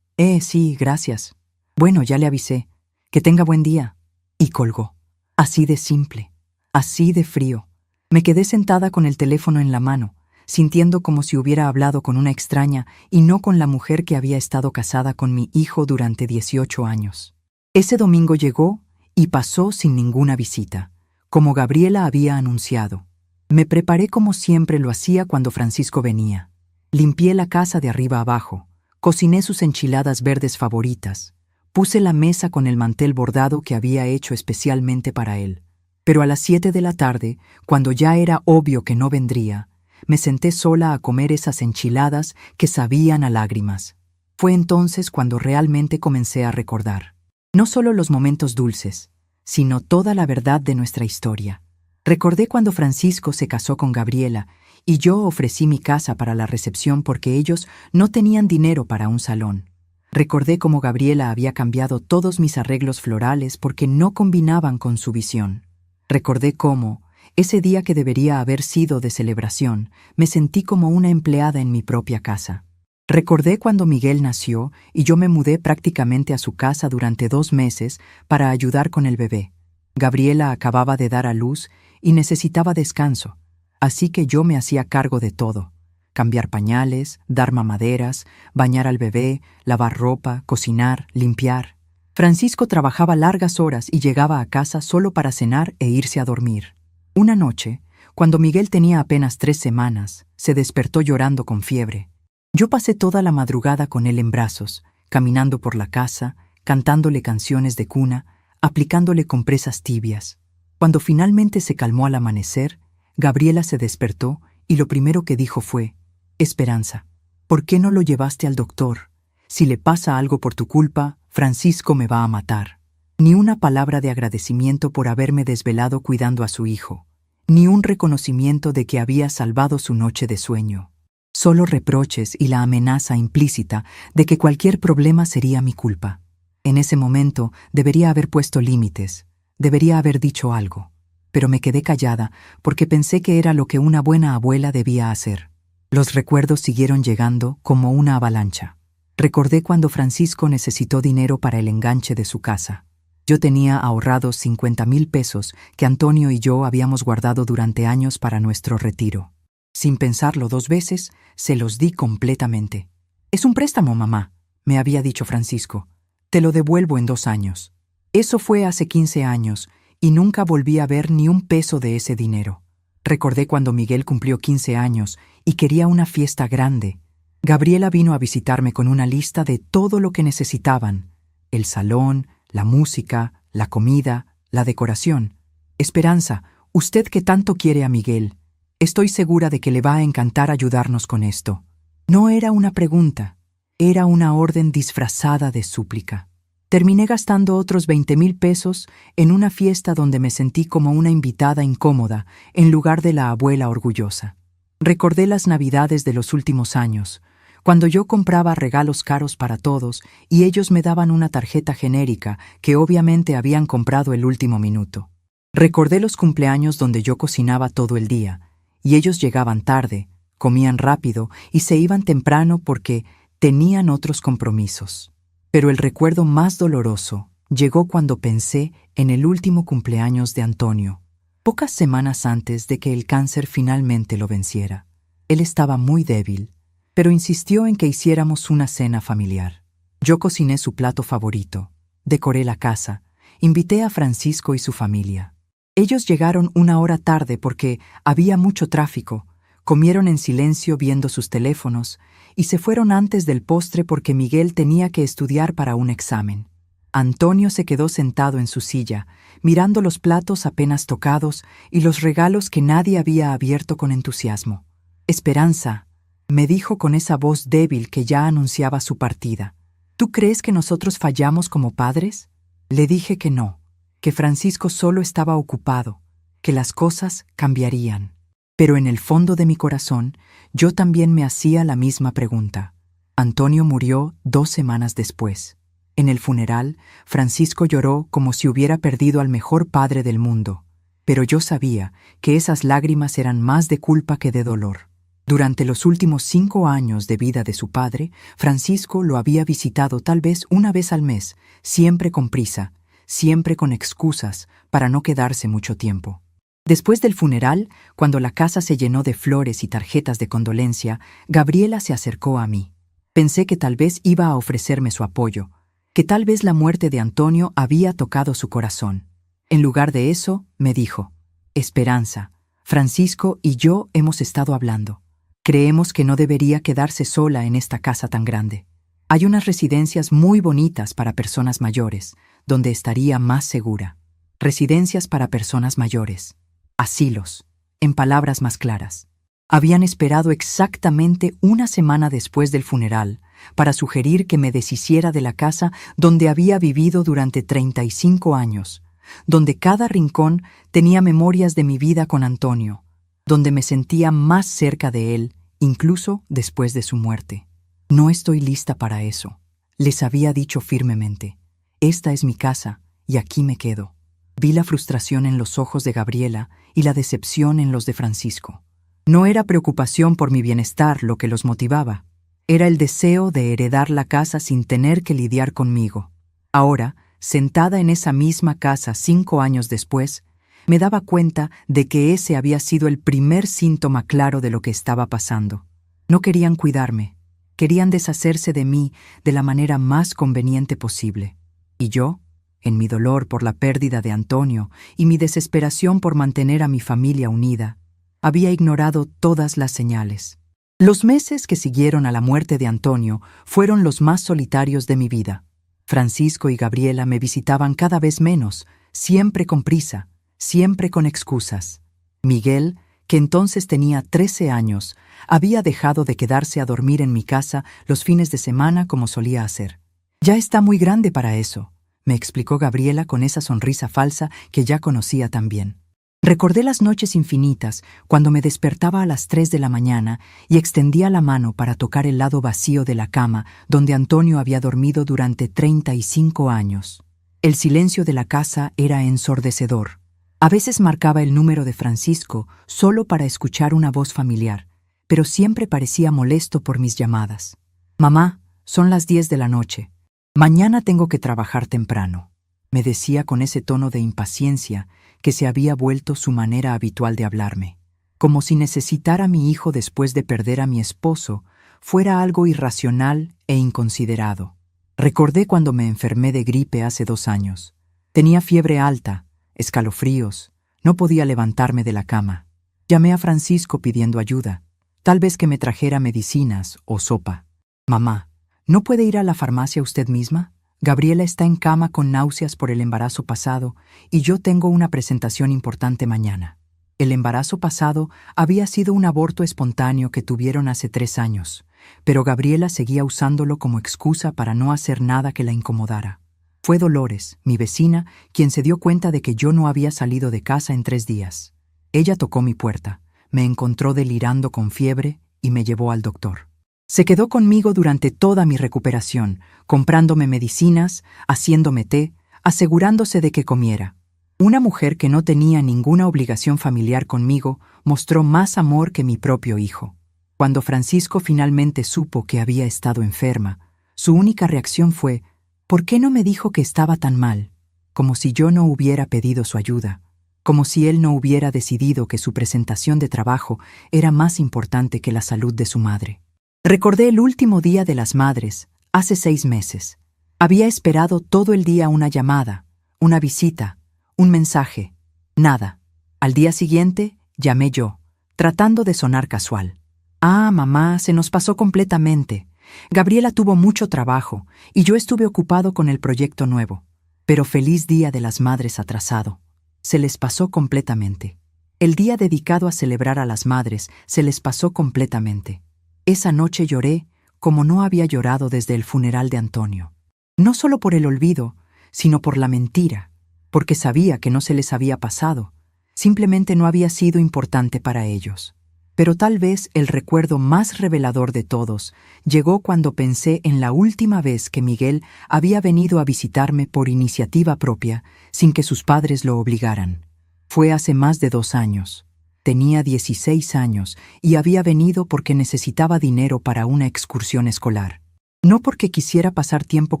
Sí, gracias. Bueno, ya le avisé. Que tenga buen día». Y colgó. Así de simple, así de frío. Me quedé sentada con el teléfono en la mano, sintiendo como si hubiera hablado con una extraña y no con la mujer que había estado casada con mi hijo durante 18 años. Ese domingo llegó y pasó sin ninguna visita, como Gabriela había anunciado. Me preparé como siempre lo hacía cuando Francisco venía. Limpié la casa de arriba abajo, cociné sus enchiladas verdes favoritas, puse la mesa con el mantel bordado que había hecho especialmente para él. Pero a las 7 de la tarde, cuando ya era obvio que no vendría, me senté sola a comer esas enchiladas que sabían a lágrimas. Fue entonces cuando realmente comencé a recordar, no solo los momentos dulces, sino toda la verdad de nuestra historia. Recordé cuando Francisco se casó con Gabriela y yo ofrecí mi casa para la recepción porque ellos no tenían dinero para un salón. Recordé cómo Gabriela había cambiado todos mis arreglos florales porque no combinaban con su visión. Recordé cómo, ese día que debería haber sido de celebración, me sentí como una empleada en mi propia casa. Recordé cuando Miguel nació y yo me mudé prácticamente a su casa durante 2 meses para ayudar con el bebé. Gabriela acababa de dar a luz y necesitaba descanso, así que yo me hacía cargo de todo: cambiar pañales, dar mamaderas, bañar al bebé, lavar ropa, cocinar, limpiar. Francisco trabajaba largas horas y llegaba a casa solo para cenar e irse a dormir. Una noche, cuando Miguel tenía apenas 3 semanas, se despertó llorando con fiebre. Yo pasé toda la madrugada con él en brazos, caminando por la casa, cantándole canciones de cuna, aplicándole compresas tibias. Cuando finalmente se calmó al amanecer, Gabriela se despertó y lo primero que dijo fue: «Esperanza, ¿por qué no lo llevaste al doctor? Si le pasa algo por tu culpa, Francisco me va a matar». Ni una palabra de agradecimiento por haberme desvelado cuidando a su hijo, ni un reconocimiento de que había salvado su noche de sueño. Solo reproches y la amenaza implícita de que cualquier problema sería mi culpa. En ese momento debería haber puesto límites, debería haber dicho algo, pero me quedé callada porque pensé que era lo que una buena abuela debía hacer. Los recuerdos siguieron llegando como una avalancha. Recordé cuando Francisco necesitó dinero para el enganche de su casa. Yo tenía ahorrados 50,000 pesos que Antonio y yo habíamos guardado durante años para nuestro retiro. Sin pensarlo 2 veces, se los di completamente. «Es un préstamo, mamá», me había dicho Francisco. «Te lo devuelvo en 2 años». Eso fue hace 15 años, y nunca volví a ver ni un peso de ese dinero. Recordé cuando Miguel cumplió 15 años y quería una fiesta grande. Gabriela vino a visitarme con una lista de todo lo que necesitaban: el salón, la música, la comida, la decoración. Esperanza, usted que tanto quiere a Miguel, estoy segura de que le va a encantar ayudarnos con esto. No era una pregunta, era una orden disfrazada de súplica. Terminé gastando otros 20,000 pesos en una fiesta donde me sentí como una invitada incómoda en lugar de la abuela orgullosa. Recordé las Navidades de los últimos años, cuando yo compraba regalos caros para todos y ellos me daban una tarjeta genérica que obviamente habían comprado el último minuto. Recordé los cumpleaños donde yo cocinaba todo el día y ellos llegaban tarde, comían rápido y se iban temprano porque tenían otros compromisos. Pero el recuerdo más doloroso llegó cuando pensé en el último cumpleaños de Antonio, pocas semanas antes de que el cáncer finalmente lo venciera. Él estaba muy débil, pero insistió en que hiciéramos una cena familiar. Yo cociné su plato favorito, decoré la casa, invité a Francisco y su familia. Ellos llegaron una hora tarde porque había mucho tráfico, comieron en silencio viendo sus teléfonos y se fueron antes del postre porque Miguel tenía que estudiar para un examen. Antonio se quedó sentado en su silla, mirando los platos apenas tocados y los regalos que nadie había abierto con entusiasmo. «Esperanza», me dijo con esa voz débil que ya anunciaba su partida, «¿tú crees que nosotros fallamos como padres?» Le dije que no, que Francisco solo estaba ocupado, que las cosas cambiarían. Pero en el fondo de mi corazón, yo también me hacía la misma pregunta. Antonio murió 2 semanas después. En el funeral, Francisco lloró como si hubiera perdido al mejor padre del mundo, pero yo sabía que esas lágrimas eran más de culpa que de dolor. Durante los últimos 5 años de vida de su padre, Francisco lo había visitado tal vez una vez al mes, siempre con prisa, siempre con excusas para no quedarse mucho tiempo. Después del funeral, cuando la casa se llenó de flores y tarjetas de condolencia, Gabriela se acercó a mí. Pensé que tal vez iba a ofrecerme su apoyo, que tal vez la muerte de Antonio había tocado su corazón. En lugar de eso, me dijo: «Esperanza, Francisco y yo hemos estado hablando. Creemos que no debería quedarse sola en esta casa tan grande. Hay unas residencias muy bonitas para personas mayores, donde estaría más segura. Residencias para personas mayores. Asilos, en palabras más claras». Habían esperado exactamente una semana después del funeral para sugerir que me deshiciera de la casa donde había vivido durante 35 años, donde cada rincón tenía memorias de mi vida con Antonio, donde me sentía más cerca de él, incluso después de su muerte. «No estoy lista para eso», les había dicho firmemente. «Esta es mi casa y aquí me quedo». Vi la frustración en los ojos de Gabriela y la decepción en los de Francisco. No era preocupación por mi bienestar lo que los motivaba. Era el deseo de heredar la casa sin tener que lidiar conmigo. Ahora, sentada en esa misma casa 5 años después, me daba cuenta de que ese había sido el primer síntoma claro de lo que estaba pasando. No querían cuidarme, querían deshacerse de mí de la manera más conveniente posible. Y yo, en mi dolor por la pérdida de Antonio y mi desesperación por mantener a mi familia unida, había ignorado todas las señales. Los meses que siguieron a la muerte de Antonio fueron los más solitarios de mi vida. Francisco y Gabriela me visitaban cada vez menos, siempre con prisa, siempre con excusas. Miguel, que entonces tenía 13 años, había dejado de quedarse a dormir en mi casa los fines de semana como solía hacer. «Ya está muy grande para eso», me explicó Gabriela con esa sonrisa falsa que ya conocía tan bien. Recordé las noches infinitas cuando me despertaba a las 3 de la mañana y extendía la mano para tocar el lado vacío de la cama donde Antonio había dormido durante 35 años. El silencio de la casa era ensordecedor. A veces marcaba el número de Francisco solo para escuchar una voz familiar, pero siempre parecía molesto por mis llamadas. «Mamá, son las 10 de la noche. Mañana tengo que trabajar temprano», me decía con ese tono de impaciencia que se había vuelto su manera habitual de hablarme. Como si necesitar a mi hijo después de perder a mi esposo fuera algo irracional e inconsiderado. Recordé cuando me enfermé de gripe hace 2 años. Tenía fiebre alta, escalofríos, no podía levantarme de la cama. Llamé a Francisco pidiendo ayuda, tal vez que me trajera medicinas o sopa. Mamá, ¿no puede ir a la farmacia usted misma? Gabriela está en cama con náuseas por el embarazo pasado y yo tengo una presentación importante mañana. El embarazo pasado había sido un aborto espontáneo que tuvieron hace 3 años, pero Gabriela seguía usándolo como excusa para no hacer nada que la incomodara. Fue Dolores, mi vecina, quien se dio cuenta de que yo no había salido de casa en 3 días. Ella tocó mi puerta, me encontró delirando con fiebre y me llevó al doctor. Se quedó conmigo durante toda mi recuperación, comprándome medicinas, haciéndome té, asegurándose de que comiera. Una mujer que no tenía ninguna obligación familiar conmigo mostró más amor que mi propio hijo. Cuando Francisco finalmente supo que había estado enferma, su única reacción fue: ¿por qué no me dijo que estaba tan mal? Como si yo no hubiera pedido su ayuda, como si él no hubiera decidido que su presentación de trabajo era más importante que la salud de su madre. Recordé el último día de las madres, hace 6 meses. Había esperado todo el día una llamada, una visita, un mensaje. Nada. Al día siguiente, llamé yo, tratando de sonar casual. Ah, mamá, se nos pasó completamente. Gabriela tuvo mucho trabajo y yo estuve ocupado con el proyecto nuevo. Pero feliz Día de las Madres atrasado. Se les pasó completamente. El día dedicado a celebrar a las madres se les pasó completamente. Esa noche lloré como no había llorado desde el funeral de Antonio. No solo por el olvido, sino por la mentira, porque sabía que no se les había pasado, simplemente no había sido importante para ellos. Pero tal vez el recuerdo más revelador de todos llegó cuando pensé en la última vez que Miguel había venido a visitarme por iniciativa propia, sin que sus padres lo obligaran. Fue hace más de 2 años. Tenía 16 años y había venido porque necesitaba dinero para una excursión escolar. No porque quisiera pasar tiempo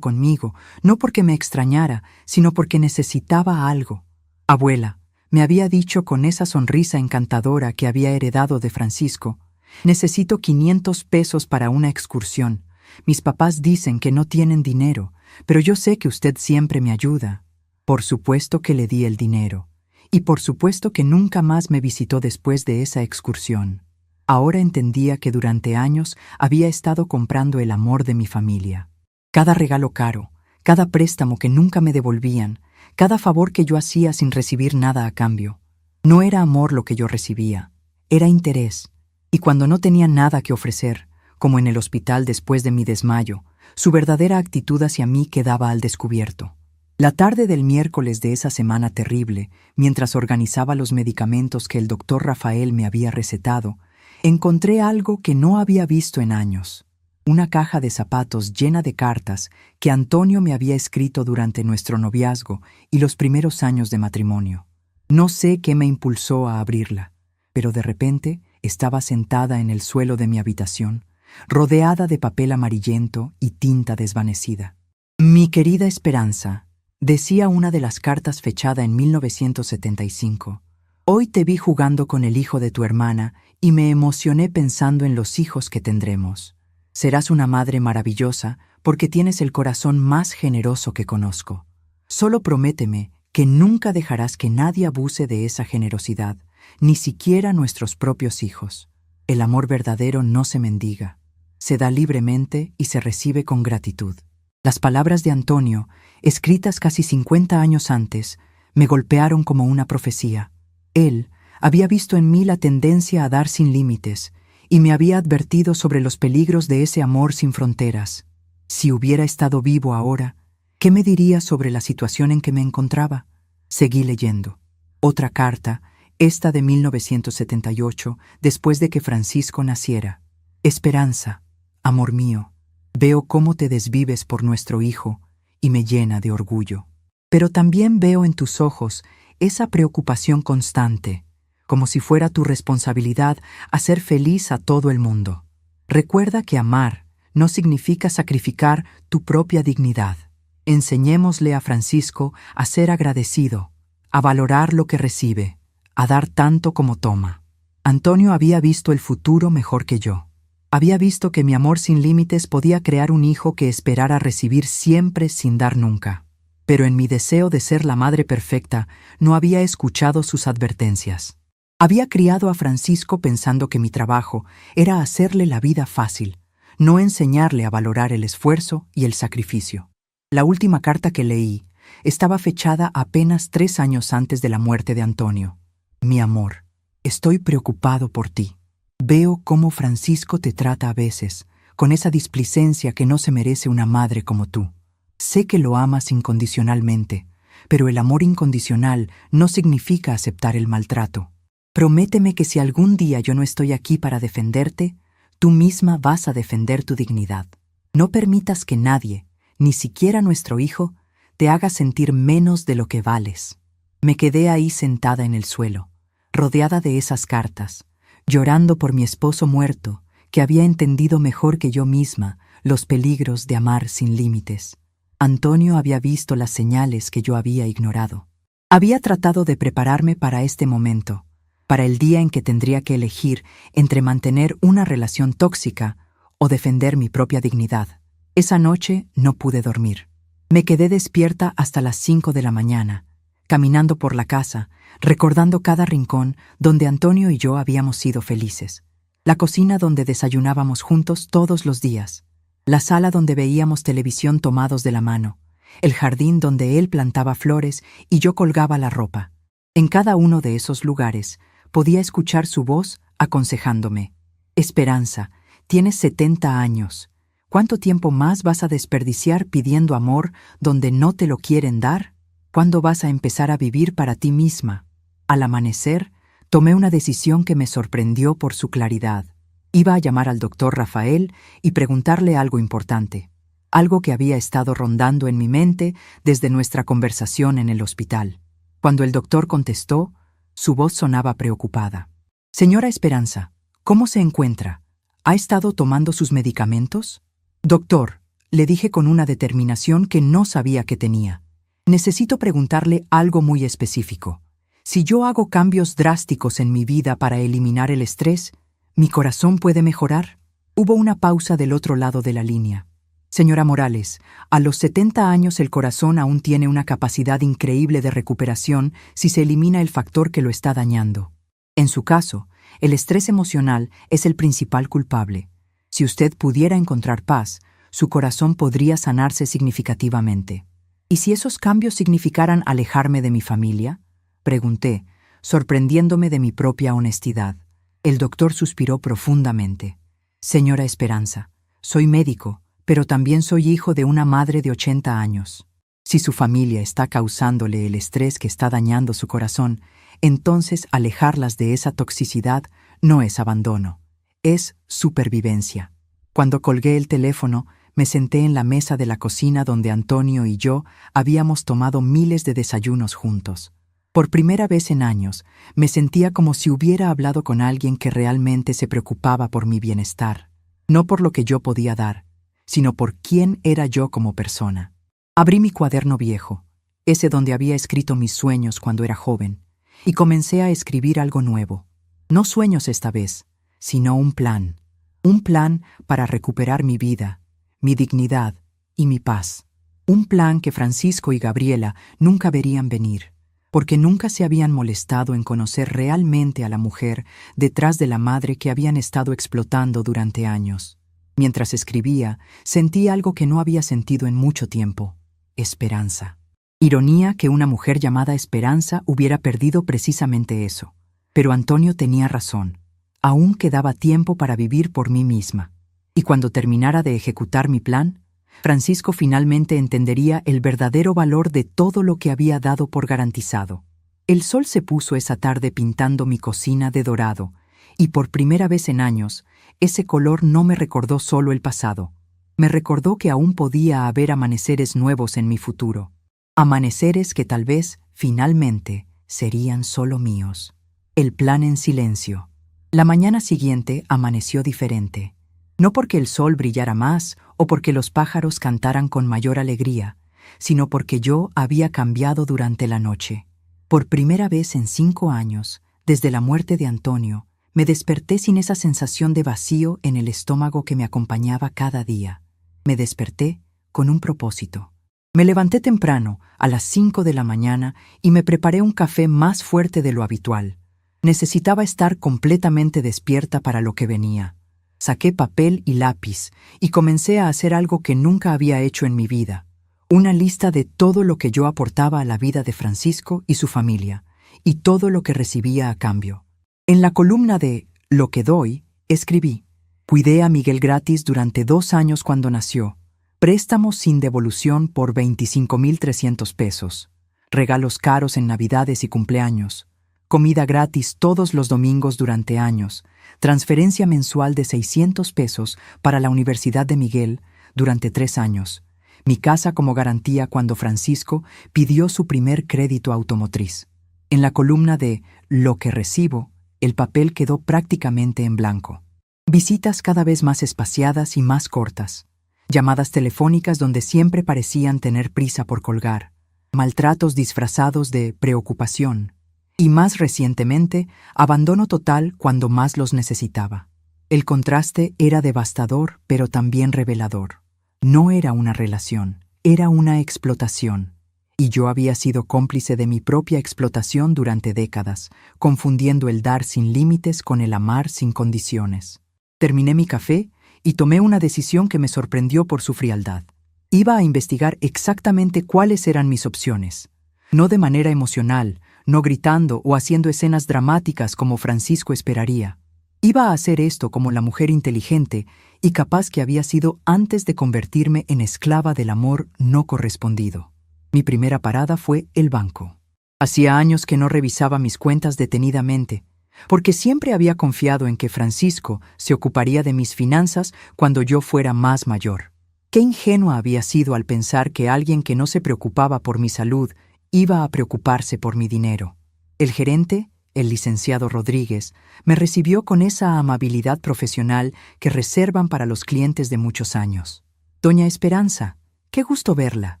conmigo, no porque me extrañara, sino porque necesitaba algo. Abuela, me había dicho con esa sonrisa encantadora que había heredado de Francisco, necesito 500 pesos para una excursión. Mis papás dicen que no tienen dinero, pero yo sé que usted siempre me ayuda. Por supuesto que le di el dinero. Y por supuesto que nunca más me visitó después de esa excursión. Ahora entendía que durante años había estado comprando el amor de mi familia. Cada regalo caro, cada préstamo que nunca me devolvían, cada favor que yo hacía sin recibir nada a cambio. No era amor lo que yo recibía, era interés. Y cuando no tenía nada que ofrecer, como en el hospital después de mi desmayo, su verdadera actitud hacia mí quedaba al descubierto. La tarde del miércoles de esa semana terrible, mientras organizaba los medicamentos que el doctor Rafael me había recetado, encontré algo que no había visto en años. Una caja de zapatos llena de cartas que Antonio me había escrito durante nuestro noviazgo y los primeros años de matrimonio. No sé qué me impulsó a abrirla, pero de repente estaba sentada en el suelo de mi habitación, rodeada de papel amarillento y tinta desvanecida. Mi querida Esperanza, decía una de las cartas fechada en 1975. Hoy te vi jugando con el hijo de tu hermana y me emocioné pensando en los hijos que tendremos. Serás una madre maravillosa porque tienes el corazón más generoso que conozco. Solo prométeme que nunca dejarás que nadie abuse de esa generosidad, ni siquiera nuestros propios hijos. El amor verdadero no se mendiga, se da libremente y se recibe con gratitud. Las palabras de Antonio, escritas casi 50 años antes, me golpearon como una profecía. Él había visto en mí la tendencia a dar sin límites y me había advertido sobre los peligros de ese amor sin fronteras. Si hubiera estado vivo ahora, ¿qué me diría sobre la situación en que me encontraba? Seguí leyendo. Otra carta, esta de 1978, después de que Francisco naciera. Esperanza, amor mío, veo cómo te desvives por nuestro hijo y me llena de orgullo. Pero también veo en tus ojos esa preocupación constante, como si fuera tu responsabilidad hacer feliz a todo el mundo. Recuerda que amar no significa sacrificar tu propia dignidad. Enseñémosle a Francisco a ser agradecido, a valorar lo que recibe, a dar tanto como toma. Antonio había visto el futuro mejor que yo. Había visto que mi amor sin límites podía crear un hijo que esperara recibir siempre sin dar nunca. Pero en mi deseo de ser la madre perfecta, no había escuchado sus advertencias. Había criado a Francisco pensando que mi trabajo era hacerle la vida fácil, no enseñarle a valorar el esfuerzo y el sacrificio. La última carta que leí estaba fechada apenas 3 años antes de la muerte de Antonio. Mi amor, estoy preocupado por ti. Veo cómo Francisco te trata a veces, con esa displicencia que no se merece una madre como tú. Sé que lo amas incondicionalmente, pero el amor incondicional no significa aceptar el maltrato. Prométeme que si algún día yo no estoy aquí para defenderte, tú misma vas a defender tu dignidad. No permitas que nadie, ni siquiera nuestro hijo, te haga sentir menos de lo que vales. Me quedé ahí sentada en el suelo, rodeada de esas cartas, llorando por mi esposo muerto, que había entendido mejor que yo misma los peligros de amar sin límites. Antonio había visto las señales que yo había ignorado. Había tratado de prepararme para este momento, para el día en que tendría que elegir entre mantener una relación tóxica o defender mi propia dignidad. Esa noche no pude dormir. Me quedé despierta hasta las 5 de la mañana, caminando por la casa, recordando cada rincón donde Antonio y yo habíamos sido felices. La cocina donde desayunábamos juntos todos los días, la sala donde veíamos televisión tomados de la mano, el jardín donde él plantaba flores y yo colgaba la ropa. En cada uno de esos lugares podía escuchar su voz aconsejándome: Esperanza, tienes 70 años. ¿Cuánto tiempo más vas a desperdiciar pidiendo amor donde no te lo quieren dar? ¿Cuándo vas a empezar a vivir para ti misma? Al amanecer, tomé una decisión que me sorprendió por su claridad. Iba a llamar al doctor Rafael y preguntarle algo importante, algo que había estado rondando en mi mente desde nuestra conversación en el hospital. Cuando el doctor contestó, su voz sonaba preocupada. Señora Esperanza, ¿cómo se encuentra? ¿Ha estado tomando sus medicamentos? Doctor, le dije con una determinación que no sabía que tenía. Necesito preguntarle algo muy específico. Si yo hago cambios drásticos en mi vida para eliminar el estrés, ¿mi corazón puede mejorar? Hubo una pausa del otro lado de la línea. Señora Morales, a los 70 años el corazón aún tiene una capacidad increíble de recuperación si se elimina el factor que lo está dañando. En su caso, el estrés emocional es el principal culpable. Si usted pudiera encontrar paz, su corazón podría sanarse significativamente. ¿Y si esos cambios significaran alejarme de mi familia? Pregunté, sorprendiéndome de mi propia honestidad. El doctor suspiró profundamente. Señora Esperanza, soy médico, pero también soy hijo de una madre de 80 años. Si su familia está causándole el estrés que está dañando su corazón, entonces alejarlas de esa toxicidad no es abandono, es supervivencia. Cuando colgué el teléfono, me senté en la mesa de la cocina donde Antonio y yo habíamos tomado miles de desayunos juntos. Por primera vez en años, me sentía como si hubiera hablado con alguien que realmente se preocupaba por mi bienestar, no por lo que yo podía dar, sino por quién era yo como persona. Abrí mi cuaderno viejo, ese donde había escrito mis sueños cuando era joven, y comencé a escribir algo nuevo. No sueños esta vez, sino un plan para recuperar mi vida, mi dignidad y mi paz. Un plan que Francisco y Gabriela nunca verían venir, porque nunca se habían molestado en conocer realmente a la mujer detrás de la madre que habían estado explotando durante años. Mientras escribía, sentí algo que no había sentido en mucho tiempo: esperanza. Ironía que una mujer llamada Esperanza hubiera perdido precisamente eso. Pero Antonio tenía razón. Aún quedaba tiempo para vivir por mí misma. Y cuando terminara de ejecutar mi plan, Francisco finalmente entendería el verdadero valor de todo lo que había dado por garantizado. El sol se puso esa tarde pintando mi cocina de dorado, y por primera vez en años, ese color no me recordó solo el pasado. Me recordó que aún podía haber amaneceres nuevos en mi futuro. Amaneceres que tal vez, finalmente, serían solo míos. El plan en silencio. La mañana siguiente amaneció diferente. No porque el sol brillara más o porque los pájaros cantaran con mayor alegría, sino porque yo había cambiado durante la noche. Por primera vez en 5 años, desde la muerte de Antonio, me desperté sin esa sensación de vacío en el estómago que me acompañaba cada día. Me desperté con un propósito. Me levanté temprano, a las 5 de la mañana, y me preparé un café más fuerte de lo habitual. Necesitaba estar completamente despierta para lo que venía. Saqué papel y lápiz y comencé a hacer algo que nunca había hecho en mi vida. Una lista de todo lo que yo aportaba a la vida de Francisco y su familia, y todo lo que recibía a cambio. En la columna de Lo que doy, escribí: cuidé a Miguel gratis durante 2 años cuando nació. Préstamos sin devolución por 25,300 pesos. Regalos caros en Navidades y cumpleaños. Comida gratis todos los domingos durante años. Transferencia mensual de 600 pesos para la Universidad de Miguel durante 3 años. Mi casa como garantía cuando Francisco pidió su primer crédito automotriz. En la columna de Lo que recibo, el papel quedó prácticamente en blanco. Visitas cada vez más espaciadas y más cortas. Llamadas telefónicas donde siempre parecían tener prisa por colgar. Maltratos disfrazados de preocupación. Y más recientemente, abandono total cuando más los necesitaba. El contraste era devastador, pero también revelador. No era una relación, era una explotación. Y yo había sido cómplice de mi propia explotación durante décadas, confundiendo el dar sin límites con el amar sin condiciones. Terminé mi café y tomé una decisión que me sorprendió por su frialdad. Iba a investigar exactamente cuáles eran mis opciones. No de manera emocional, no gritando o haciendo escenas dramáticas como Francisco esperaría. Iba a hacer esto como la mujer inteligente y capaz que había sido antes de convertirme en esclava del amor no correspondido. Mi primera parada fue el banco. Hacía años que no revisaba mis cuentas detenidamente, porque siempre había confiado en que Francisco se ocuparía de mis finanzas cuando yo fuera más mayor. Qué ingenua había sido al pensar que alguien que no se preocupaba por mi salud iba a preocuparse por mi dinero. El gerente, el licenciado Rodríguez, me recibió con esa amabilidad profesional que reservan para los clientes de muchos años. Doña Esperanza, qué gusto verla.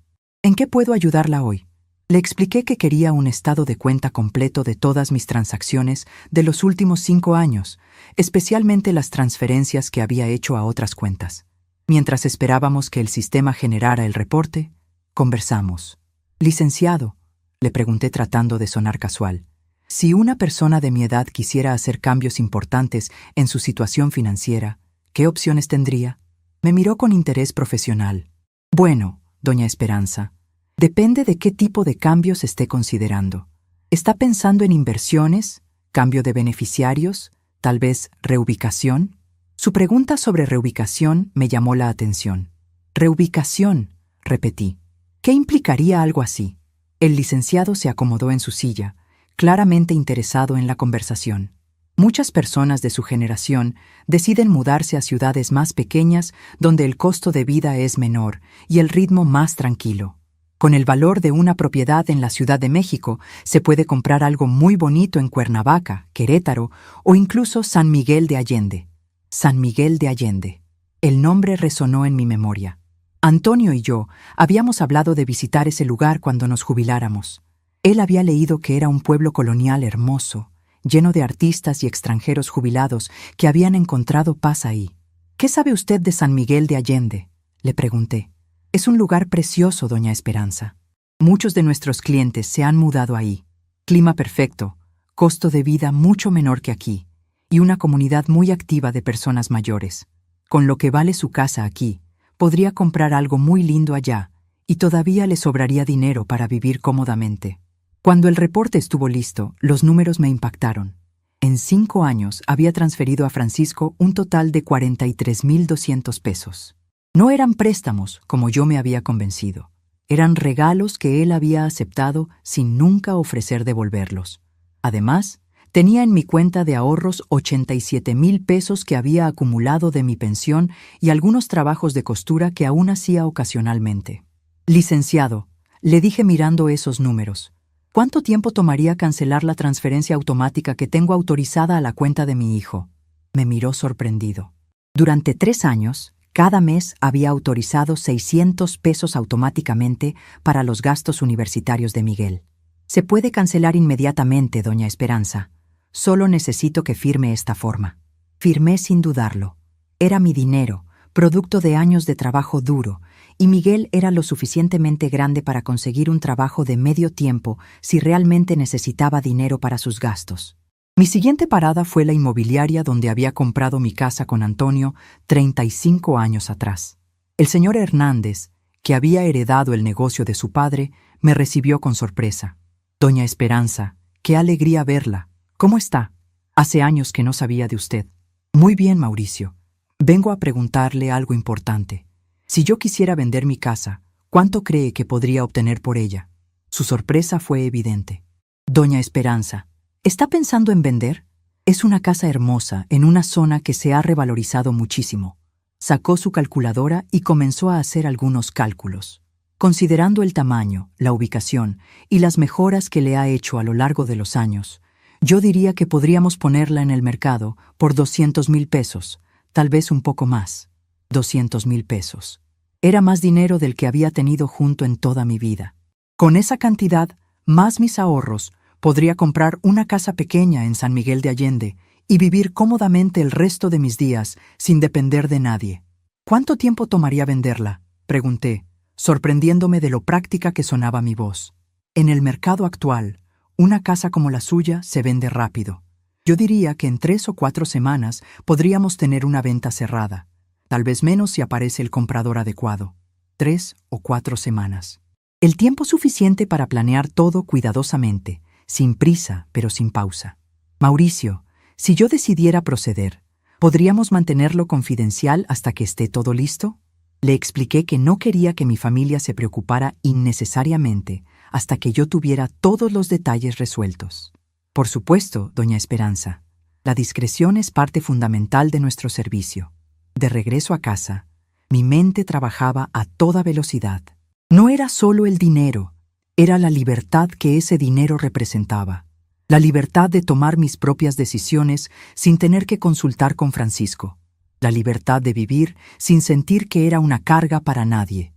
¿En qué puedo ayudarla hoy? Le expliqué que quería un estado de cuenta completo de todas mis transacciones de los últimos 5 años, especialmente las transferencias que había hecho a otras cuentas. Mientras esperábamos que el sistema generara el reporte, conversamos. Licenciado, le pregunté tratando de sonar casual, si una persona de mi edad quisiera hacer cambios importantes en su situación financiera, ¿qué opciones tendría? Me miró con interés profesional. Bueno, doña Esperanza, depende de qué tipo de cambios esté considerando. ¿Está pensando en inversiones, cambio de beneficiarios, tal vez reubicación? Su pregunta sobre reubicación me llamó la atención. Reubicación, repetí. ¿Qué implicaría algo así? El licenciado se acomodó en su silla, claramente interesado en la conversación. Muchas personas de su generación deciden mudarse a ciudades más pequeñas donde el costo de vida es menor y el ritmo más tranquilo. Con el valor de una propiedad en la Ciudad de México, se puede comprar algo muy bonito en Cuernavaca, Querétaro o incluso San Miguel de Allende. San Miguel de Allende. El nombre resonó en mi memoria. Antonio y yo habíamos hablado de visitar ese lugar cuando nos jubiláramos. Él había leído que era un pueblo colonial hermoso, lleno de artistas y extranjeros jubilados que habían encontrado paz ahí. ¿Qué sabe usted de San Miguel de Allende?, le pregunté. Es un lugar precioso, doña Esperanza. Muchos de nuestros clientes se han mudado ahí. Clima perfecto, costo de vida mucho menor que aquí, y una comunidad muy activa de personas mayores. Con lo que vale su casa aquí, podría comprar algo muy lindo allá, y todavía le sobraría dinero para vivir cómodamente. Cuando el reporte estuvo listo, los números me impactaron. En 5 años había transferido a Francisco un total de 43,200 pesos. No eran préstamos, como yo me había convencido. Eran regalos que él había aceptado sin nunca ofrecer devolverlos. Además, tenía en mi cuenta de ahorros 87,000 pesos que había acumulado de mi pensión y algunos trabajos de costura que aún hacía ocasionalmente. Licenciado, le dije mirando esos números, ¿cuánto tiempo tomaría cancelar la transferencia automática que tengo autorizada a la cuenta de mi hijo? Me miró sorprendido. Durante 3 años, cada mes había autorizado 600 pesos automáticamente para los gastos universitarios de Miguel. Se puede cancelar inmediatamente, doña Esperanza. Solo necesito que firme esta forma. Firmé sin dudarlo. Era mi dinero, producto de años de trabajo duro, y Miguel era lo suficientemente grande para conseguir un trabajo de medio tiempo si realmente necesitaba dinero para sus gastos. Mi siguiente parada fue la inmobiliaria donde había comprado mi casa con Antonio 35 años atrás. El señor Hernández, que había heredado el negocio de su padre, me recibió con sorpresa. Doña Esperanza, qué alegría verla. ¿Cómo está? Hace años que no sabía de usted. Muy bien, Mauricio. Vengo a preguntarle algo importante. Si yo quisiera vender mi casa, ¿cuánto cree que podría obtener por ella? Su sorpresa fue evidente. Doña Esperanza, ¿está pensando en vender? Es una casa hermosa en una zona que se ha revalorizado muchísimo. Sacó su calculadora y comenzó a hacer algunos cálculos. Considerando el tamaño, la ubicación y las mejoras que le ha hecho a lo largo de los años, yo diría que podríamos ponerla en el mercado por 200,000 pesos, tal vez un poco más. 200,000 pesos. Era más dinero del que había tenido junto en toda mi vida. Con esa cantidad, más mis ahorros, podría comprar una casa pequeña en San Miguel de Allende y vivir cómodamente el resto de mis días sin depender de nadie. ¿Cuánto tiempo tomaría venderla?, pregunté, sorprendiéndome de lo práctica que sonaba mi voz. En el mercado actual, una casa como la suya se vende rápido. Yo diría que en 3 o 4 semanas podríamos tener una venta cerrada. Tal vez menos si aparece el comprador adecuado. 3 o 4 semanas. El tiempo suficiente para planear todo cuidadosamente, sin prisa pero sin pausa. Mauricio, si yo decidiera proceder, ¿podríamos mantenerlo confidencial hasta que esté todo listo? Le expliqué que no quería que mi familia se preocupara innecesariamente hasta que yo tuviera todos los detalles resueltos. Por supuesto, doña Esperanza, la discreción es parte fundamental de nuestro servicio. De regreso a casa, mi mente trabajaba a toda velocidad. No era solo el dinero, era la libertad que ese dinero representaba. La libertad de tomar mis propias decisiones sin tener que consultar con Francisco. La libertad de vivir sin sentir que era una carga para nadie.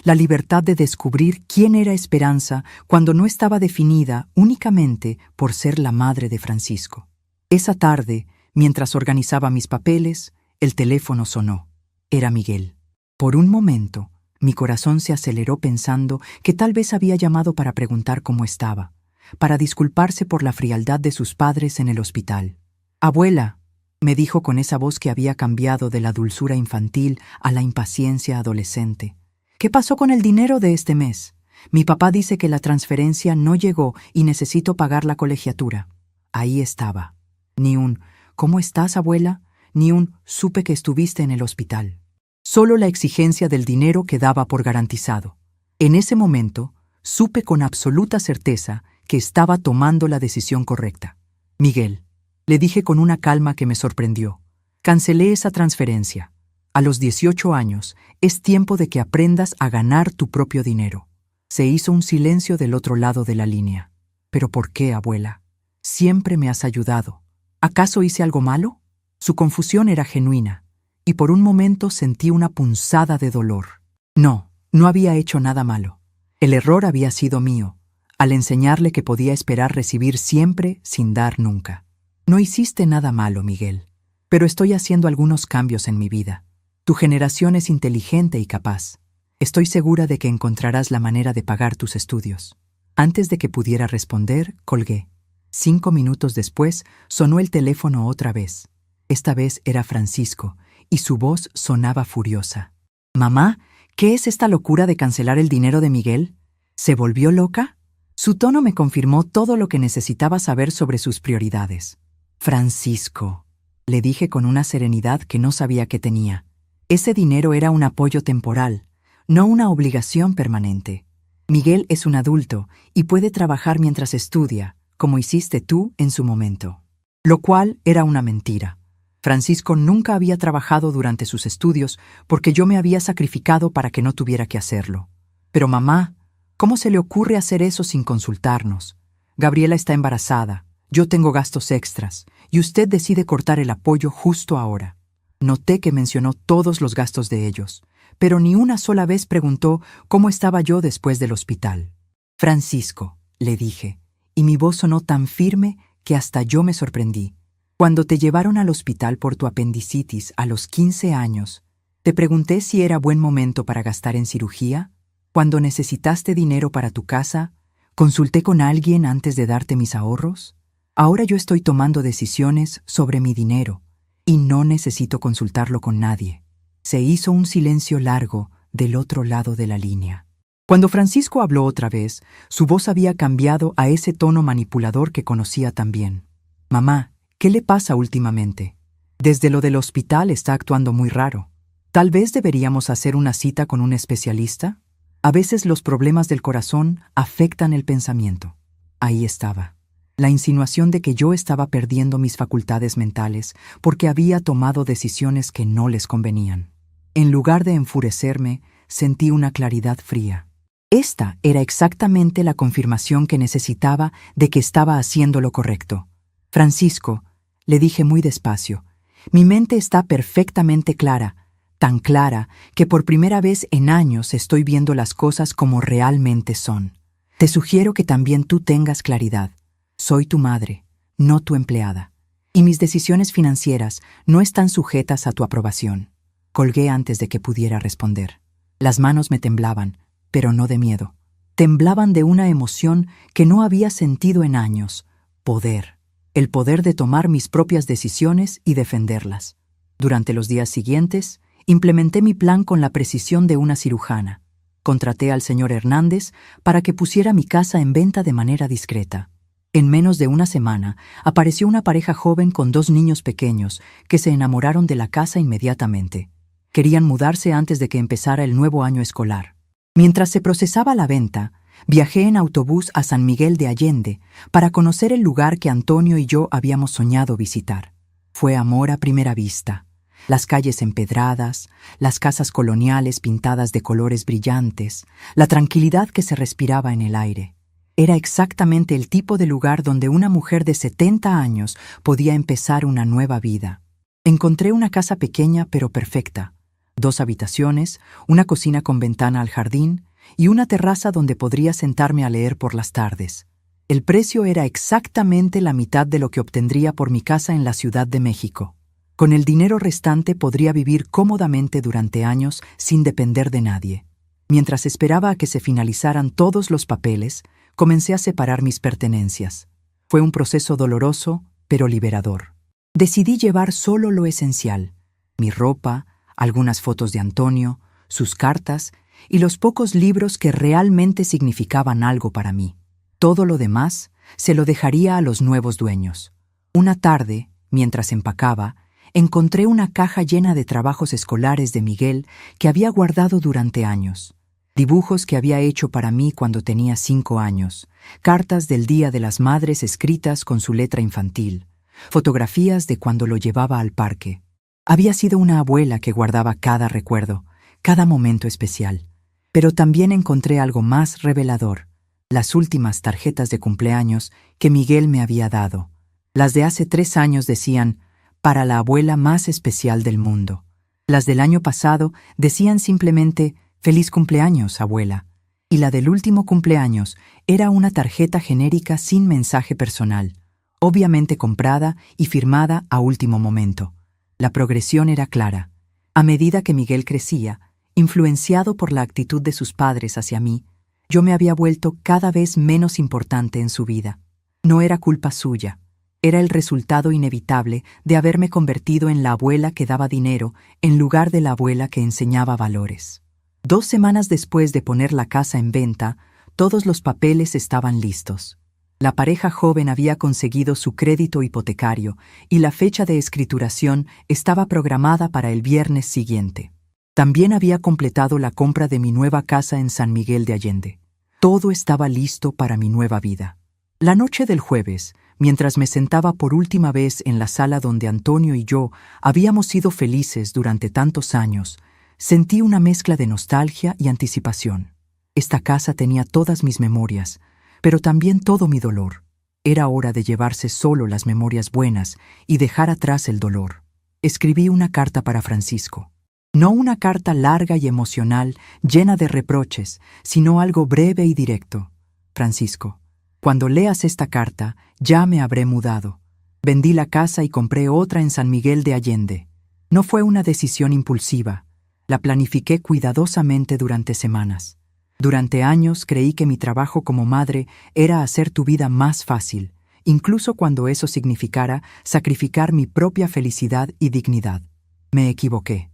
La libertad de descubrir quién era Esperanza cuando no estaba definida únicamente por ser la madre de Francisco. Esa tarde, mientras organizaba mis papeles, el teléfono sonó. Era Miguel. Por un momento, mi corazón se aceleró pensando que tal vez había llamado para preguntar cómo estaba, para disculparse por la frialdad de sus padres en el hospital. «Abuela», me dijo con esa voz que había cambiado de la dulzura infantil a la impaciencia adolescente. «¿Qué pasó con el dinero de este mes? Mi papá dice que la transferencia no llegó y necesito pagar la colegiatura». Ahí estaba. Ni un «¿Cómo estás, abuela?», ni un «supe que estuviste en el hospital». Solo la exigencia del dinero quedaba por garantizado. En ese momento, supe con absoluta certeza que estaba tomando la decisión correcta. «Miguel», le dije con una calma que me sorprendió, «cancelé esa transferencia. A los 18 años es tiempo de que aprendas a ganar tu propio dinero». Se hizo un silencio del otro lado de la línea. «¿Pero por qué, abuela? Siempre me has ayudado. ¿Acaso hice algo malo?». Su confusión era genuina, y por un momento sentí una punzada de dolor. No, no había hecho nada malo. El error había sido mío, al enseñarle que podía esperar recibir siempre sin dar nunca. «No hiciste nada malo, Miguel, pero estoy haciendo algunos cambios en mi vida. Tu generación es inteligente y capaz. Estoy segura de que encontrarás la manera de pagar tus estudios». Antes de que pudiera responder, colgué. 5 minutos después, sonó el teléfono otra vez. Esta vez era Francisco, y su voz sonaba furiosa. «Mamá, ¿qué es esta locura de cancelar el dinero de Miguel? ¿Se volvió loca?». Su tono me confirmó todo lo que necesitaba saber sobre sus prioridades. «Francisco», le dije con una serenidad que no sabía que tenía. Ese dinero era un apoyo temporal, no una obligación permanente. Miguel es un adulto y puede trabajar mientras estudia, como hiciste tú en su momento. Lo cual era una mentira. Francisco nunca había trabajado durante sus estudios porque yo me había sacrificado para que no tuviera que hacerlo. «Pero mamá, ¿cómo se le ocurre hacer eso sin consultarnos? Gabriela está embarazada, yo tengo gastos extras, y usted decide cortar el apoyo justo ahora». Noté que mencionó todos los gastos de ellos, pero ni una sola vez preguntó cómo estaba yo después del hospital. «Francisco», le dije, y mi voz sonó tan firme que hasta yo me sorprendí. «Cuando te llevaron al hospital por tu apendicitis a los 15 años, Te pregunté si era buen momento para gastar en cirugía. Cuando necesitaste dinero para tu casa, ¿consulté con alguien antes de darte mis ahorros? Ahora yo estoy tomando decisiones sobre mi dinero y no necesito consultarlo con nadie. Se hizo un silencio largo del otro lado de la línea. Cuando Francisco habló otra vez, su voz había cambiado a ese tono manipulador que conocía tan bien. Mamá, ¿qué le pasa últimamente? Desde lo del hospital está actuando muy raro. Tal vez deberíamos hacer una cita con un especialista. A veces los problemas del corazón afectan el pensamiento. Ahí estaba. La insinuación de que yo estaba perdiendo mis facultades mentales porque había tomado decisiones que no les convenían. En lugar de enfurecerme, sentí una claridad fría. Esta era exactamente la confirmación que necesitaba de que estaba haciendo lo correcto. Francisco, le dije muy despacio, mi mente está perfectamente clara, tan clara que por primera vez en años estoy viendo las cosas como realmente son. Te sugiero que también tú tengas claridad. Soy tu madre, no tu empleada, y mis decisiones financieras no están sujetas a tu aprobación. Colgué antes de que pudiera responder. Las manos me temblaban, pero no de miedo. Temblaban de una emoción que no había sentido en años: poder. El poder de tomar mis propias decisiones y defenderlas. Durante los días siguientes, implementé mi plan con la precisión de una cirujana. Contraté al señor Hernández para que pusiera mi casa en venta de manera discreta. En menos de una semana, apareció una pareja joven con 2 niños pequeños que se enamoraron de la casa inmediatamente. Querían mudarse antes de que empezara el nuevo año escolar. Mientras se procesaba la venta, viajé en autobús a San Miguel de Allende para conocer el lugar que Antonio y yo habíamos soñado visitar. Fue amor a primera vista. Las calles empedradas, las casas coloniales pintadas de colores brillantes, la tranquilidad que se respiraba en el aire. Era exactamente el tipo de lugar donde una mujer de 70 años podía empezar una nueva vida. Encontré una casa pequeña pero perfecta. 2 habitaciones, una cocina con ventana al jardín y una terraza donde podría sentarme a leer por las tardes. El precio era exactamente la mitad de lo que obtendría por mi casa en la Ciudad de México. Con el dinero restante podría vivir cómodamente durante años sin depender de nadie. Mientras esperaba a que se finalizaran todos los papeles, comencé a separar mis pertenencias. Fue un proceso doloroso, pero liberador. Decidí llevar solo lo esencial: mi ropa, algunas fotos de Antonio, sus cartas y los pocos libros que realmente significaban algo para mí. Todo lo demás se lo dejaría a los nuevos dueños. Una tarde, mientras empacaba, encontré una caja llena de trabajos escolares de Miguel que había guardado durante años. Dibujos que había hecho para mí cuando tenía 5 años, cartas del Día de las Madres escritas con su letra infantil, fotografías de cuando lo llevaba al parque. Había sido una abuela que guardaba cada recuerdo, cada momento especial. Pero también encontré algo más revelador: las últimas tarjetas de cumpleaños que Miguel me había dado. Las de hace 3 años decían: para la abuela más especial del mundo. Las del año pasado decían simplemente: feliz cumpleaños, abuela. Y la del último cumpleaños era una tarjeta genérica sin mensaje personal, obviamente comprada y firmada a último momento. La progresión era clara. A medida que Miguel crecía, influenciado por la actitud de sus padres hacia mí, yo me había vuelto cada vez menos importante en su vida. No era culpa suya. Era el resultado inevitable de haberme convertido en la abuela que daba dinero en lugar de la abuela que enseñaba valores. 2 semanas después de poner la casa en venta, todos los papeles estaban listos. La pareja joven había conseguido su crédito hipotecario y la fecha de escrituración estaba programada para el viernes siguiente. También había completado la compra de mi nueva casa en San Miguel de Allende. Todo estaba listo para mi nueva vida. La noche del jueves, mientras me sentaba por última vez en la sala donde Antonio y yo habíamos sido felices durante tantos años, sentí una mezcla de nostalgia y anticipación. Esta casa tenía todas mis memorias, pero también todo mi dolor. Era hora de llevarse solo las memorias buenas y dejar atrás el dolor. Escribí una carta para Francisco. No una carta larga y emocional, llena de reproches, sino algo breve y directo. Francisco, cuando leas esta carta, ya me habré mudado. Vendí la casa y compré otra en San Miguel de Allende. No fue una decisión impulsiva. La planifiqué cuidadosamente durante semanas. Durante años creí que mi trabajo como madre era hacer tu vida más fácil, incluso cuando eso significara sacrificar mi propia felicidad y dignidad. Me equivoqué.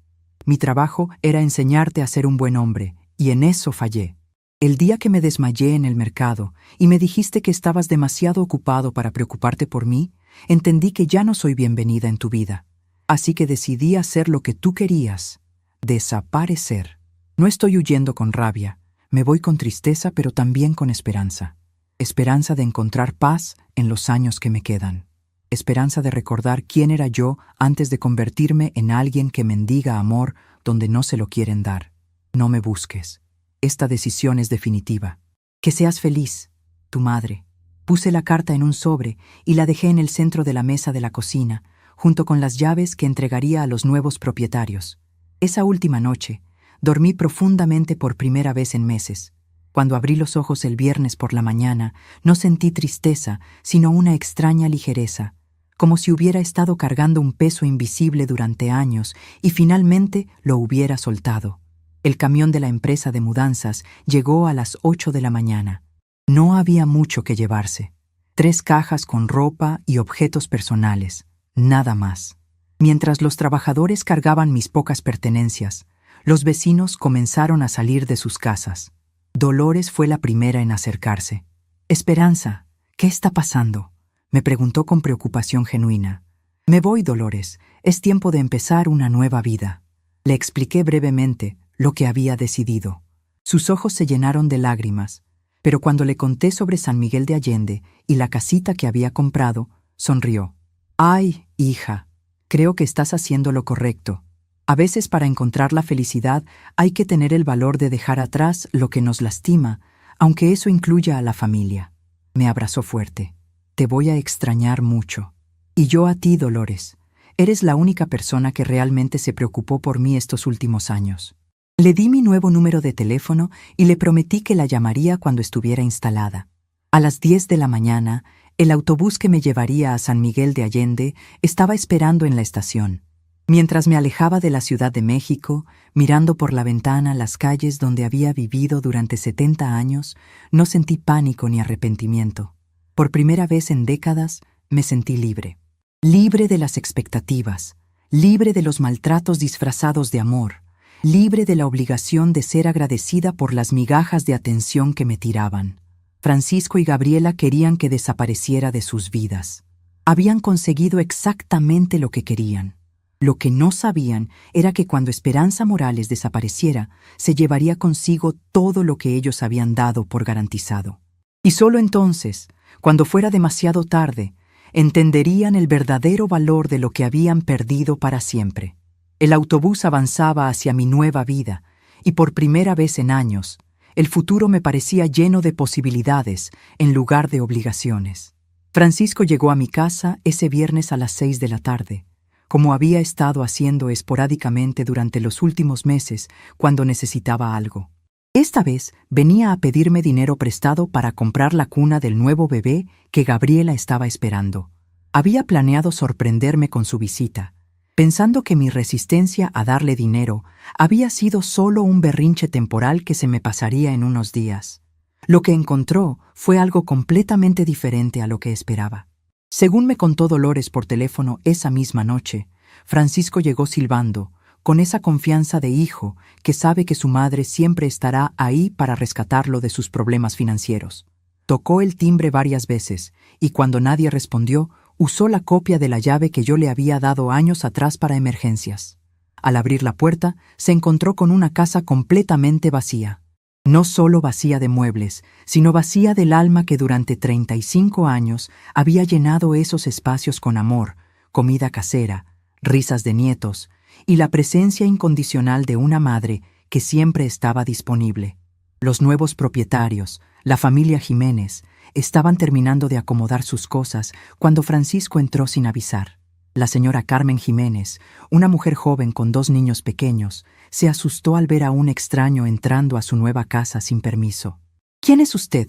Mi trabajo era enseñarte a ser un buen hombre, y en eso fallé. El día que me desmayé en el mercado y me dijiste que estabas demasiado ocupado para preocuparte por mí, entendí que ya no soy bienvenida en tu vida. Así que decidí hacer lo que tú querías: desaparecer. No estoy huyendo con rabia, me voy con tristeza, pero también con esperanza. Esperanza de encontrar paz en los años que me quedan. Esperanza de recordar quién era yo antes de convertirme en alguien que mendiga amor donde no se lo quieren dar. No me busques. Esta decisión es definitiva. Que seas feliz, tu madre. Puse la carta en un sobre y la dejé en el centro de la mesa de la cocina, junto con las llaves que entregaría a los nuevos propietarios. Esa última noche, dormí profundamente por primera vez en meses. Cuando abrí los ojos el viernes por la mañana, no sentí tristeza, sino una extraña ligereza, como si hubiera estado cargando un peso invisible durante años y finalmente lo hubiera soltado. El camión de la empresa de mudanzas llegó a las 8 de la mañana. No había mucho que llevarse. 3 cajas con ropa y objetos personales, nada más. Mientras los trabajadores cargaban mis pocas pertenencias, los vecinos comenzaron a salir de sus casas. Dolores fue la primera en acercarse. «Esperanza, ¿qué está pasando?», me preguntó con preocupación genuina. «Me voy, Dolores. Es tiempo de empezar una nueva vida». Le expliqué brevemente lo que había decidido. Sus ojos se llenaron de lágrimas, pero cuando le conté sobre San Miguel de Allende y la casita que había comprado, sonrió. «Ay, hija, creo que estás haciendo lo correcto. A veces para encontrar la felicidad hay que tener el valor de dejar atrás lo que nos lastima, aunque eso incluya a la familia». Me abrazó fuerte. «Te voy a extrañar mucho. Y yo a ti, Dolores. Eres la única persona que realmente se preocupó por mí estos últimos años». Le di mi nuevo número de teléfono y le prometí que la llamaría cuando estuviera instalada. A las 10 de la mañana, el autobús que me llevaría a San Miguel de Allende estaba esperando en la estación. Mientras me alejaba de la Ciudad de México, mirando por la ventana las calles donde había vivido durante 70 años, no sentí pánico ni arrepentimiento. Por primera vez en décadas, me sentí libre. Libre de las expectativas, libre de los maltratos disfrazados de amor, libre de la obligación de ser agradecida por las migajas de atención que me tiraban. Francisco y Gabriela querían que desapareciera de sus vidas. Habían conseguido exactamente lo que querían. Lo que no sabían era que cuando Esperanza Morales desapareciera, se llevaría consigo todo lo que ellos habían dado por garantizado. Y solo entonces, cuando fuera demasiado tarde, entenderían el verdadero valor de lo que habían perdido para siempre. El autobús avanzaba hacia mi nueva vida, y por primera vez en años, el futuro me parecía lleno de posibilidades en lugar de obligaciones. Francisco llegó a mi casa ese viernes a las 6 de la tarde, como había estado haciendo esporádicamente durante los últimos meses cuando necesitaba algo. Esta vez venía a pedirme dinero prestado para comprar la cuna del nuevo bebé que Gabriela estaba esperando. Había planeado sorprenderme con su visita, pensando que mi resistencia a darle dinero había sido solo un berrinche temporal que se me pasaría en unos días. Lo que encontró fue algo completamente diferente a lo que esperaba. Según me contó Dolores por teléfono esa misma noche, Francisco llegó silbando, con esa confianza de hijo que sabe que su madre siempre estará ahí para rescatarlo de sus problemas financieros. Tocó el timbre varias veces y cuando nadie respondió, usó la copia de la llave que yo le había dado años atrás para emergencias. Al abrir la puerta, se encontró con una casa completamente vacía. No solo vacía de muebles, sino vacía del alma que durante 35 años había llenado esos espacios con amor, comida casera, risas de nietos y la presencia incondicional de una madre que siempre estaba disponible. Los nuevos propietarios, la familia Jiménez, estaban terminando de acomodar sus cosas cuando Francisco entró sin avisar. La señora Carmen Jiménez, una mujer joven con 2 niños pequeños, se asustó al ver a un extraño entrando a su nueva casa sin permiso. «¿Quién es usted?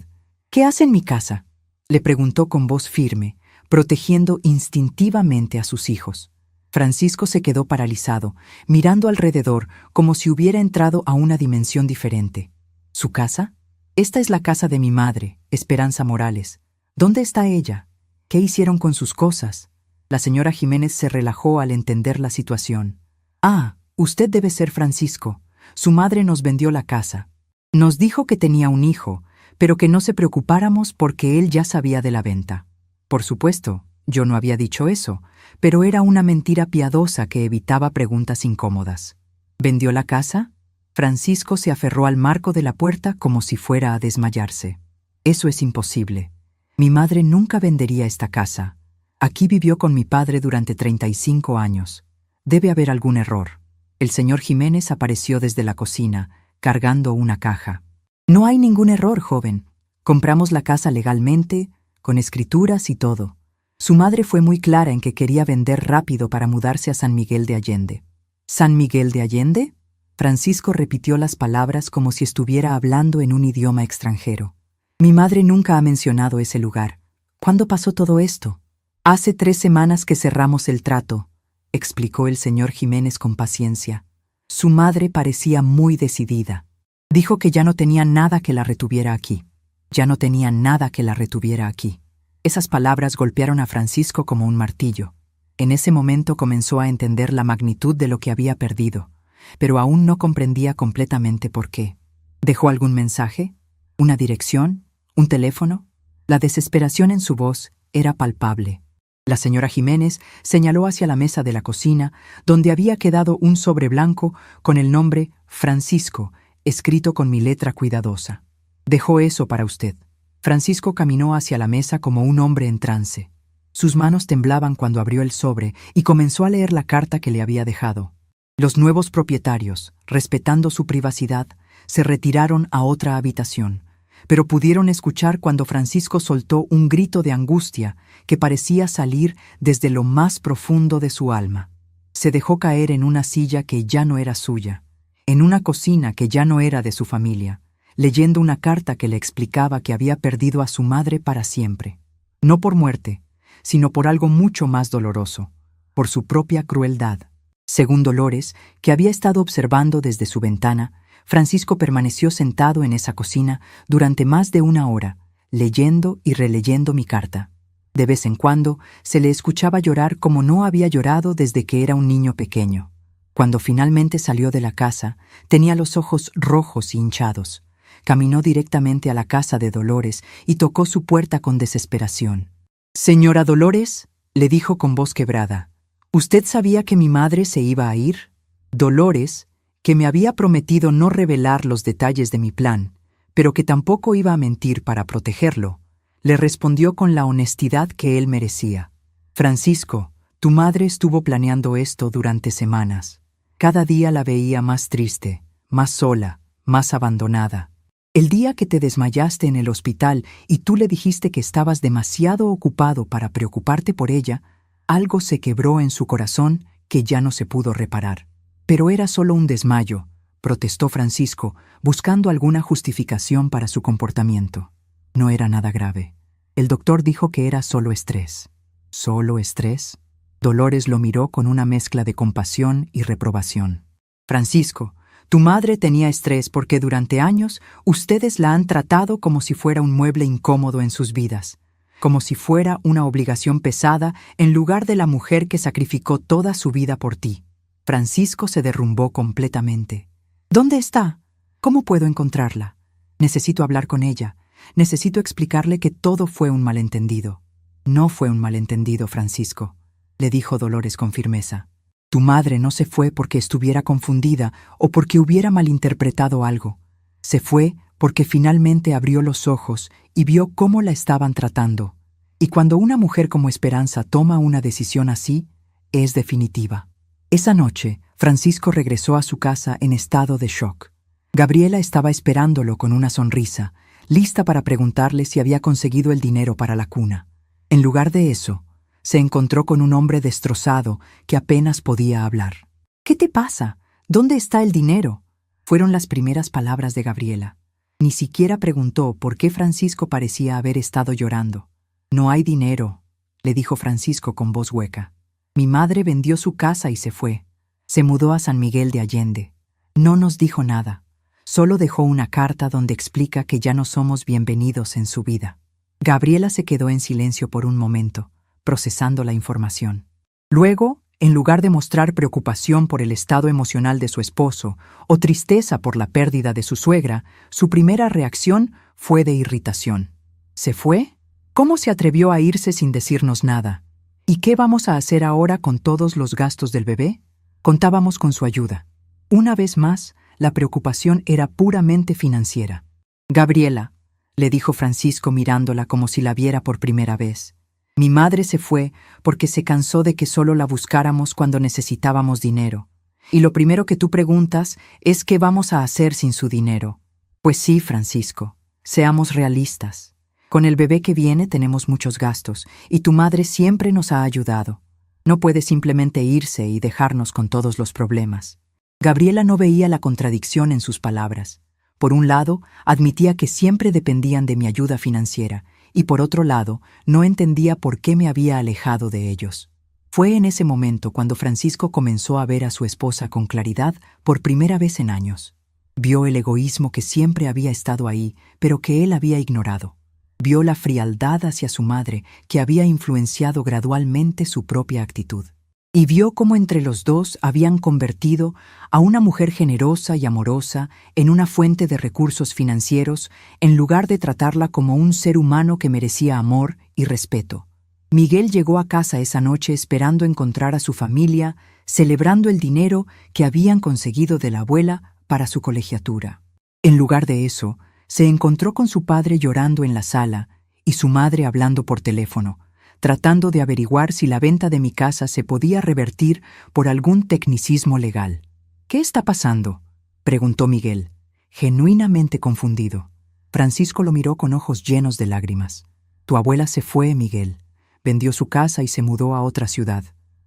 ¿Qué hace en mi casa?», le preguntó con voz firme, protegiendo instintivamente a sus hijos. Francisco se quedó paralizado, mirando alrededor como si hubiera entrado a una dimensión diferente. ¿Su casa? Esta es la casa de mi madre, Esperanza Morales. ¿Dónde está ella? ¿Qué hicieron con sus cosas? La señora Jiménez se relajó al entender la situación. Ah, usted debe ser Francisco. Su madre nos vendió la casa. Nos dijo que tenía un hijo, pero que no se preocupáramos porque él ya sabía de la venta. Por supuesto, yo no había dicho eso, pero era una mentira piadosa que evitaba preguntas incómodas. ¿Vendió la casa? Francisco se aferró al marco de la puerta como si fuera a desmayarse. Eso es imposible. Mi madre nunca vendería esta casa. Aquí vivió con mi padre durante 35 años. Debe haber algún error. El señor Jiménez apareció desde la cocina, cargando una caja. No hay ningún error, joven. Compramos la casa legalmente, con escrituras y todo. Su madre fue muy clara en que quería vender rápido para mudarse a San Miguel de Allende. ¿San Miguel de Allende? Francisco repitió las palabras como si estuviera hablando en un idioma extranjero. Mi madre nunca ha mencionado ese lugar. ¿Cuándo pasó todo esto? Hace 3 semanas que cerramos el trato, explicó el señor Jiménez con paciencia. Su madre parecía muy decidida. Dijo que ya no tenía nada que la retuviera aquí. Ya no tenía nada que la retuviera aquí. Esas palabras golpearon a Francisco como un martillo. En ese momento comenzó a entender la magnitud de lo que había perdido, pero aún no comprendía completamente por qué. ¿Dejó algún mensaje? ¿Una dirección? ¿Un teléfono? La desesperación en su voz era palpable. La señora Jiménez señaló hacia la mesa de la cocina, donde había quedado un sobre blanco con el nombre Francisco, escrito con mi letra cuidadosa. Dejó eso para usted. Francisco caminó hacia la mesa como un hombre en trance. Sus manos temblaban cuando abrió el sobre y comenzó a leer la carta que le había dejado. Los nuevos propietarios, respetando su privacidad, se retiraron a otra habitación, pero pudieron escuchar cuando Francisco soltó un grito de angustia que parecía salir desde lo más profundo de su alma. Se dejó caer en una silla que ya no era suya, en una cocina que ya no era de su familia, leyendo una carta que le explicaba que había perdido a su madre para siempre. No por muerte, sino por algo mucho más doloroso, por su propia crueldad. Según Dolores, que había estado observando desde su ventana, Francisco permaneció sentado en esa cocina durante más de 1 hora, leyendo y releyendo mi carta. De vez en cuando se le escuchaba llorar como no había llorado desde que era un niño pequeño. Cuando finalmente salió de la casa, tenía los ojos rojos y hinchados. Caminó directamente a la casa de Dolores y tocó su puerta con desesperación. «Señora Dolores», le dijo con voz quebrada, «¿usted sabía que mi madre se iba a ir?» Dolores, que me había prometido no revelar los detalles de mi plan, pero que tampoco iba a mentir para protegerlo, le respondió con la honestidad que él merecía. «Francisco, tu madre estuvo planeando esto durante semanas. Cada día la veía más triste, más sola, más abandonada. El día que te desmayaste en el hospital y tú le dijiste que estabas demasiado ocupado para preocuparte por ella, algo se quebró en su corazón que ya no se pudo reparar. Pero era solo un desmayo», protestó Francisco, buscando alguna justificación para su comportamiento. No era nada grave. El doctor dijo que era solo estrés. ¿Solo estrés? Dolores lo miró con una mezcla de compasión y reprobación. «Francisco, tu madre tenía estrés porque durante años ustedes la han tratado como si fuera un mueble incómodo en sus vidas, como si fuera una obligación pesada en lugar de la mujer que sacrificó toda su vida por ti». Francisco se derrumbó completamente. «¿Dónde está? ¿Cómo puedo encontrarla? Necesito hablar con ella. Necesito explicarle que todo fue un malentendido». «No fue un malentendido, Francisco», le dijo Dolores con firmeza. «Tu madre no se fue porque estuviera confundida o porque hubiera malinterpretado algo. Se fue porque finalmente abrió los ojos y vio cómo la estaban tratando. Y cuando una mujer como Esperanza toma una decisión así, es definitiva». Esa noche, Francisco regresó a su casa en estado de shock. Gabriela estaba esperándolo con una sonrisa, lista para preguntarle si había conseguido el dinero para la cuna. En lugar de eso, se encontró con un hombre destrozado que apenas podía hablar. «¿Qué te pasa? ¿Dónde está el dinero?», fueron las primeras palabras de Gabriela. Ni siquiera preguntó por qué Francisco parecía haber estado llorando. «No hay dinero», le dijo Francisco con voz hueca. Mi madre vendió su casa y se fue. Se mudó a San Miguel de Allende. No nos dijo nada. Solo dejó una carta donde explica que ya no somos bienvenidos en su vida. Gabriela se quedó en silencio por un momento, procesando la información. Luego, en lugar de mostrar preocupación por el estado emocional de su esposo o tristeza por la pérdida de su suegra, su primera reacción fue de irritación. ¿Se fue? ¿Cómo se atrevió a irse sin decirnos nada? ¿Y qué vamos a hacer ahora con todos los gastos del bebé? Contábamos con su ayuda. Una vez más, la preocupación era puramente financiera. Gabriela, le dijo Francisco mirándola como si la viera por primera vez. Mi madre se fue porque se cansó de que solo la buscáramos cuando necesitábamos dinero. Y lo primero que tú preguntas es qué vamos a hacer sin su dinero. Pues sí, Francisco, seamos realistas. Con el bebé que viene tenemos muchos gastos y tu madre siempre nos ha ayudado. No puede simplemente irse y dejarnos con todos los problemas. Gabriela no veía la contradicción en sus palabras. Por un lado, admitía que siempre dependían de mi ayuda financiera y por otro lado, no entendía por qué me había alejado de ellos. Fue en ese momento cuando Francisco comenzó a ver a su esposa con claridad por primera vez en años. Vio el egoísmo que siempre había estado ahí, pero que él había ignorado. Vio la frialdad hacia su madre que había influenciado gradualmente su propia actitud. Y vio cómo entre los dos habían convertido a una mujer generosa y amorosa en una fuente de recursos financieros en lugar de tratarla como un ser humano que merecía amor y respeto. Miguel llegó a casa esa noche esperando encontrar a su familia, celebrando el dinero que habían conseguido de la abuela para su colegiatura. En lugar de eso, se encontró con su padre llorando en la sala y su madre hablando por teléfono, tratando de averiguar si la venta de mi casa se podía revertir por algún tecnicismo legal. ¿Qué está pasando?, preguntó Miguel, genuinamente confundido. Francisco lo miró con ojos llenos de lágrimas. Tu abuela se fue, Miguel. Vendió su casa y se mudó a otra ciudad.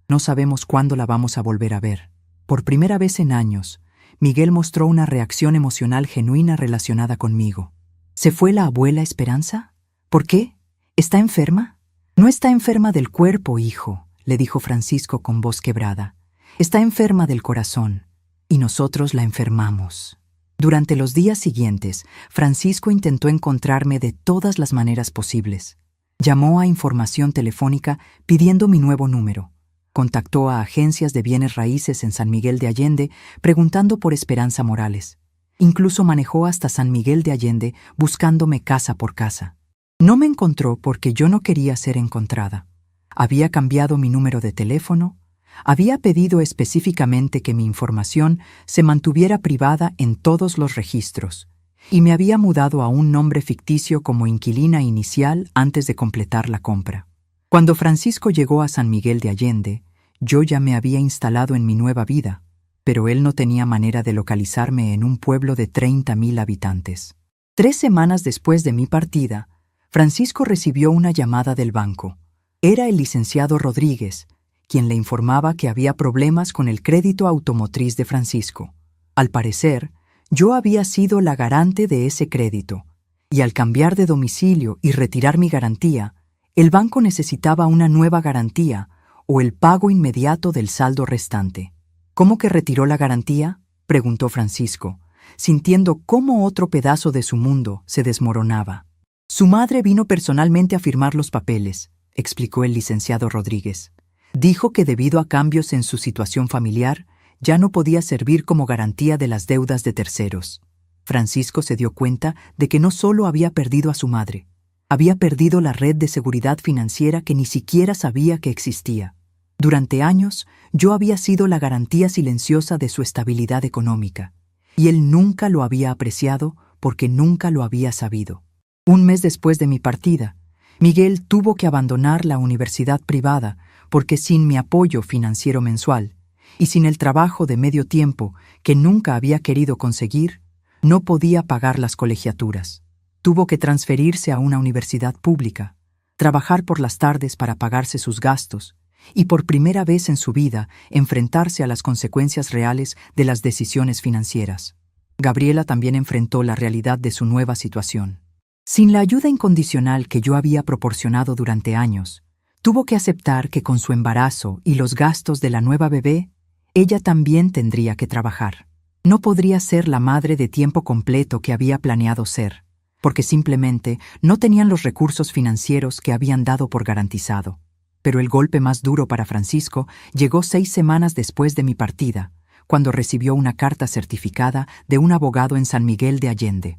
No sabemos cuándo la vamos a volver a ver. Por primera vez en años, Miguel mostró una reacción emocional genuina relacionada conmigo. ¿Se fue la abuela Esperanza? ¿Por qué? ¿Está enferma? No está enferma del cuerpo, hijo, le dijo Francisco con voz quebrada. Está enferma del corazón, y nosotros la enfermamos. Durante los días siguientes, Francisco intentó encontrarme de todas las maneras posibles. Llamó a información telefónica pidiendo mi nuevo número. Contactó a agencias de bienes raíces en San Miguel de Allende preguntando por Esperanza Morales. Incluso manejó hasta San Miguel de Allende buscándome casa por casa. No me encontró porque yo no quería ser encontrada. Había cambiado mi número de teléfono, había pedido específicamente que mi información se mantuviera privada en todos los registros, y me había mudado a un nombre ficticio como inquilina inicial antes de completar la compra. Cuando Francisco llegó a San Miguel de Allende, yo ya me había instalado en mi nueva vida, pero él no tenía manera de localizarme en un pueblo de 30,000 habitantes. 3 semanas después de mi partida, Francisco recibió una llamada del banco. Era el licenciado Rodríguez, quien le informaba que había problemas con el crédito automotriz de Francisco. Al parecer, yo había sido la garante de ese crédito, y al cambiar de domicilio y retirar mi garantía, el banco necesitaba una nueva garantía o el pago inmediato del saldo restante. ¿Cómo que retiró la garantía?, preguntó Francisco, sintiendo cómo otro pedazo de su mundo se desmoronaba. Su madre vino personalmente a firmar los papeles, explicó el licenciado Rodríguez. Dijo que debido a cambios en su situación familiar, ya no podía servir como garantía de las deudas de terceros. Francisco se dio cuenta de que no solo había perdido a su madre, había perdido la red de seguridad financiera que ni siquiera sabía que existía. Durante años, yo había sido la garantía silenciosa de su estabilidad económica, y él nunca lo había apreciado porque nunca lo había sabido. Un mes después de mi partida, Miguel tuvo que abandonar la universidad privada porque sin mi apoyo financiero mensual y sin el trabajo de medio tiempo que nunca había querido conseguir, no podía pagar las colegiaturas. Tuvo que transferirse a una universidad pública, trabajar por las tardes para pagarse sus gastos y por primera vez en su vida enfrentarse a las consecuencias reales de las decisiones financieras. Gabriela también enfrentó la realidad de su nueva situación. Sin la ayuda incondicional que yo había proporcionado durante años, Tuvo que aceptar que con su embarazo y los gastos de la nueva bebé, ella también tendría que trabajar. No podría ser la madre de tiempo completo que había planeado ser, porque simplemente no tenían los recursos financieros que habían dado por garantizado. Pero el golpe más duro para Francisco llegó 6 semanas después de mi partida, cuando recibió una carta certificada de un abogado en San Miguel de Allende.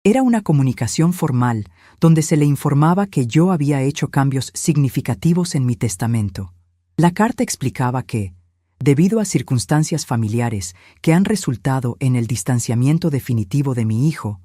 Era una comunicación formal donde se le informaba que yo había hecho cambios significativos en mi testamento. La carta explicaba que, debido a circunstancias familiares que han resultado en el distanciamiento definitivo de mi hijo,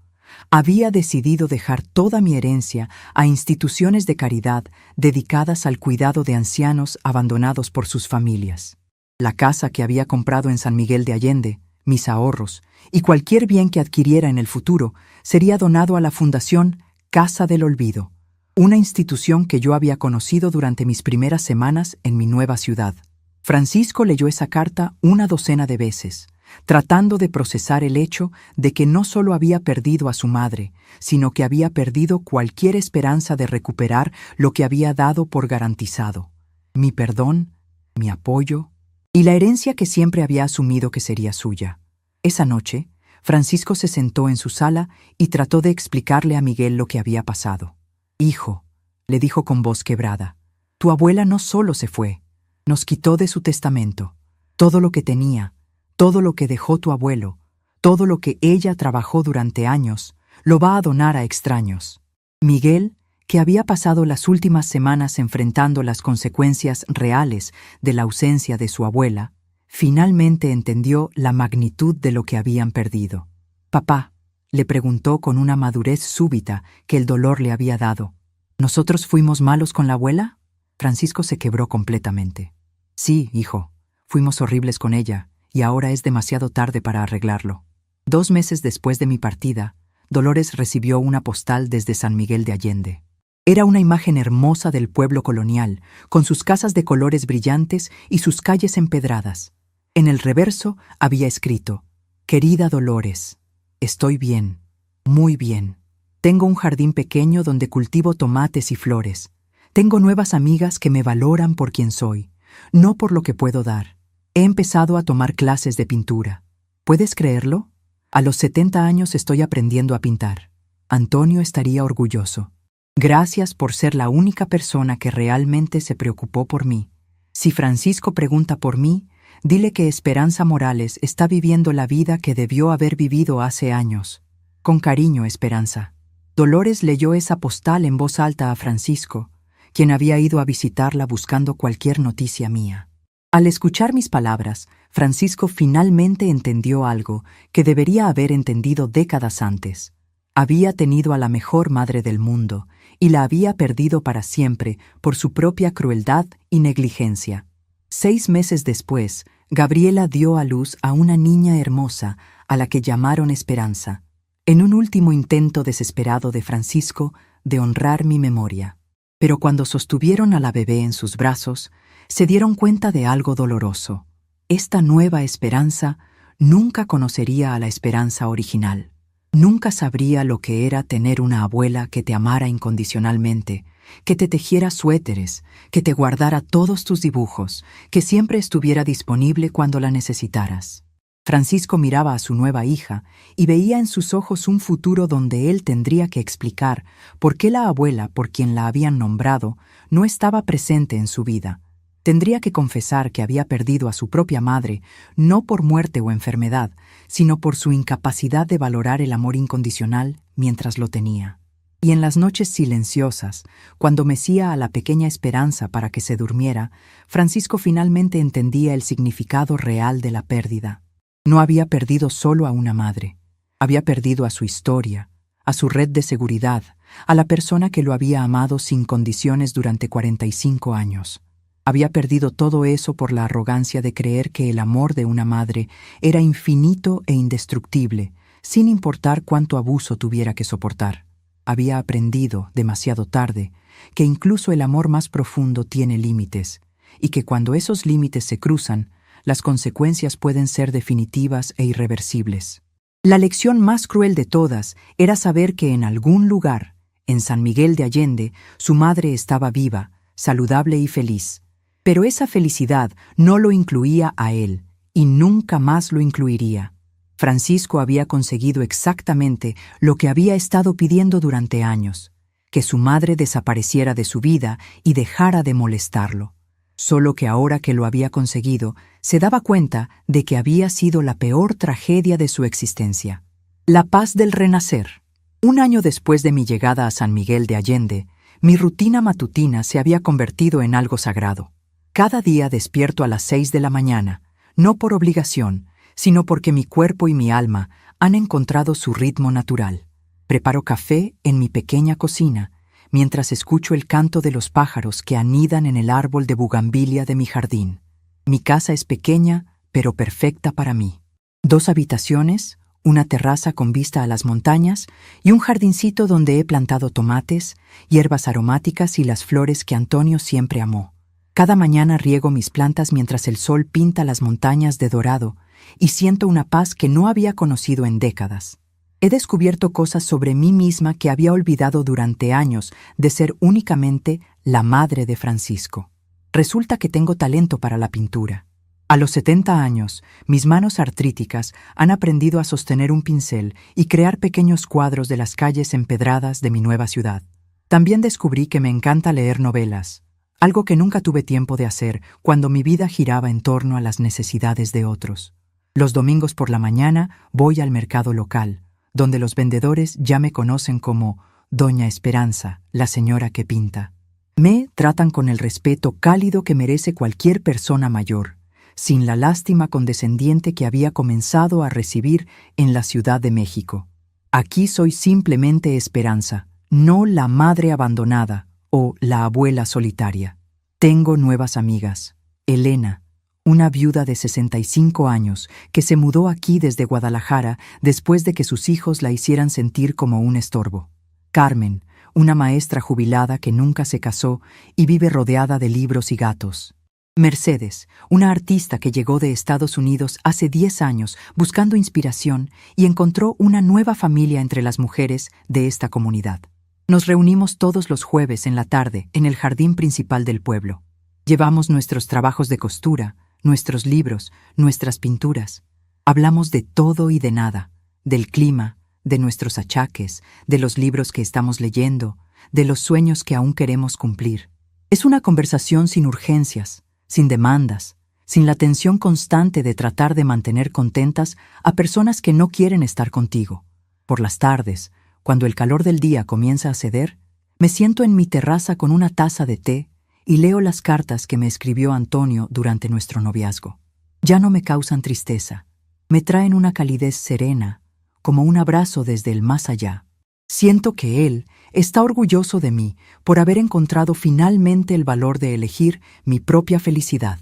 había decidido dejar toda mi herencia a instituciones de caridad dedicadas al cuidado de ancianos abandonados por sus familias. La casa que había comprado en San Miguel de Allende, mis ahorros y cualquier bien que adquiriera en el futuro sería donado a la Fundación Casa del Olvido, una institución que yo había conocido durante mis primeras semanas en mi nueva ciudad. Francisco leyó esa carta una docena de veces, tratando de procesar el hecho de que no solo había perdido a su madre, sino que había perdido cualquier esperanza de recuperar lo que había dado por garantizado: mi perdón, mi apoyo y la herencia que siempre había asumido que sería suya. Esa noche, Francisco se sentó en su sala y trató de explicarle a Miguel lo que había pasado. «Hijo», le dijo con voz quebrada, «tu abuela no solo se fue, nos quitó de su testamento. Todo lo que tenía, todo lo que dejó tu abuelo, todo lo que ella trabajó durante años, lo va a donar a extraños». Miguel, que había pasado las últimas semanas enfrentando las consecuencias reales de la ausencia de su abuela, finalmente entendió la magnitud de lo que habían perdido. «Papá», le preguntó con una madurez súbita que el dolor le había dado, «¿nosotros fuimos malos con la abuela?» Francisco se quebró completamente. «Sí, hijo, fuimos horribles con ella, y ahora es demasiado tarde para arreglarlo». 2 meses después de mi partida, Dolores recibió una postal desde San Miguel de Allende. Era una imagen hermosa del pueblo colonial, con sus casas de colores brillantes y sus calles empedradas. En el reverso había escrito: «Querida Dolores, estoy bien, muy bien. Tengo un jardín pequeño donde cultivo tomates y flores. Tengo nuevas amigas que me valoran por quien soy, no por lo que puedo dar. He empezado a tomar clases de pintura. ¿Puedes creerlo? A los 70 años estoy aprendiendo a pintar. Antonio estaría orgulloso. Gracias por ser la única persona que realmente se preocupó por mí. Si Francisco pregunta por mí, dile que Esperanza Morales está viviendo la vida que debió haber vivido hace años. Con cariño, Esperanza». Dolores leyó esa postal en voz alta a Francisco, quien había ido a visitarla buscando cualquier noticia mía. Al escuchar mis palabras, Francisco finalmente entendió algo que debería haber entendido décadas antes. Había tenido a la mejor madre del mundo y la había perdido para siempre por su propia crueldad y negligencia. 6 meses después, Gabriela dio a luz a una niña hermosa a la que llamaron Esperanza, en un último intento desesperado de Francisco de honrar mi memoria. Pero cuando sostuvieron a la bebé en sus brazos, se dieron cuenta de algo doloroso. Esta nueva Esperanza nunca conocería a la Esperanza original. Nunca sabría lo que era tener una abuela que te amara incondicionalmente, que te tejiera suéteres, que te guardara todos tus dibujos, que siempre estuviera disponible cuando la necesitaras. Francisco miraba a su nueva hija y veía en sus ojos un futuro donde él tendría que explicar por qué la abuela por quien la habían nombrado no estaba presente en su vida. Tendría que confesar que había perdido a su propia madre, no por muerte o enfermedad, sino por su incapacidad de valorar el amor incondicional mientras lo tenía. Y en las noches silenciosas, cuando mecía a la pequeña Esperanza para que se durmiera, Francisco finalmente entendía el significado real de la pérdida. No había perdido solo a una madre, había perdido a su historia, a su red de seguridad, a la persona que lo había amado sin condiciones durante 45 años. Había perdido todo eso por la arrogancia de creer que el amor de una madre era infinito e indestructible, sin importar cuánto abuso tuviera que soportar. Había aprendido, demasiado tarde, que incluso el amor más profundo tiene límites, y que cuando esos límites se cruzan, las consecuencias pueden ser definitivas e irreversibles. La lección más cruel de todas era saber que en algún lugar, en San Miguel de Allende, su madre estaba viva, saludable y feliz. Pero esa felicidad no lo incluía a él, y nunca más lo incluiría. Francisco había conseguido exactamente lo que había estado pidiendo durante años, que su madre desapareciera de su vida y dejara de molestarlo. Solo que ahora que lo había conseguido, se daba cuenta de que había sido la peor tragedia de su existencia. La paz del renacer. Un año después de mi llegada a San Miguel de Allende, mi rutina matutina se había convertido en algo sagrado. Cada día despierto a las 6 de la mañana, no por obligación, sino porque mi cuerpo y mi alma han encontrado su ritmo natural. Preparo café en mi pequeña cocina, mientras escucho el canto de los pájaros que anidan en el árbol de bugambilia de mi jardín. Mi casa es pequeña, pero perfecta para mí. 2 habitaciones, una terraza con vista a las montañas y un jardincito donde he plantado tomates, hierbas aromáticas y las flores que Antonio siempre amó. Cada mañana riego mis plantas mientras el sol pinta las montañas de dorado y siento una paz que no había conocido en décadas. He descubierto cosas sobre mí misma que había olvidado durante años de ser únicamente la madre de Francisco. Resulta que tengo talento para la pintura. A los 70 años, mis manos artríticas han aprendido a sostener un pincel y crear pequeños cuadros de las calles empedradas de mi nueva ciudad. También descubrí que me encanta leer novelas, algo que nunca tuve tiempo de hacer cuando mi vida giraba en torno a las necesidades de otros. Los domingos por la mañana voy al mercado local, donde los vendedores ya me conocen como Doña Esperanza, la señora que pinta. Me tratan con el respeto cálido que merece cualquier persona mayor, sin la lástima condescendiente que había comenzado a recibir en la Ciudad de México. Aquí soy simplemente Esperanza, no la madre abandonada o la abuela solitaria. Tengo nuevas amigas. Elena, una viuda de 65 años que se mudó aquí desde Guadalajara después de que sus hijos la hicieran sentir como un estorbo. Carmen, una maestra jubilada que nunca se casó y vive rodeada de libros y gatos. Mercedes, una artista que llegó de Estados Unidos hace 10 años buscando inspiración y encontró una nueva familia entre las mujeres de esta comunidad. Nos reunimos todos los jueves en la tarde en el jardín principal del pueblo. Llevamos nuestros trabajos de costura, nuestros libros, nuestras pinturas. Hablamos de todo y de nada, del clima, de nuestros achaques, de los libros que estamos leyendo, de los sueños que aún queremos cumplir. Es una conversación sin urgencias, sin demandas, sin la tensión constante de tratar de mantener contentas a personas que no quieren estar contigo. Por las tardes, cuando el calor del día comienza a ceder, me siento en mi terraza con una taza de té y leo las cartas que me escribió Antonio durante nuestro noviazgo. Ya no me causan tristeza, me traen una calidez serena, como un abrazo desde el más allá. Siento que él está orgulloso de mí por haber encontrado finalmente el valor de elegir mi propia felicidad.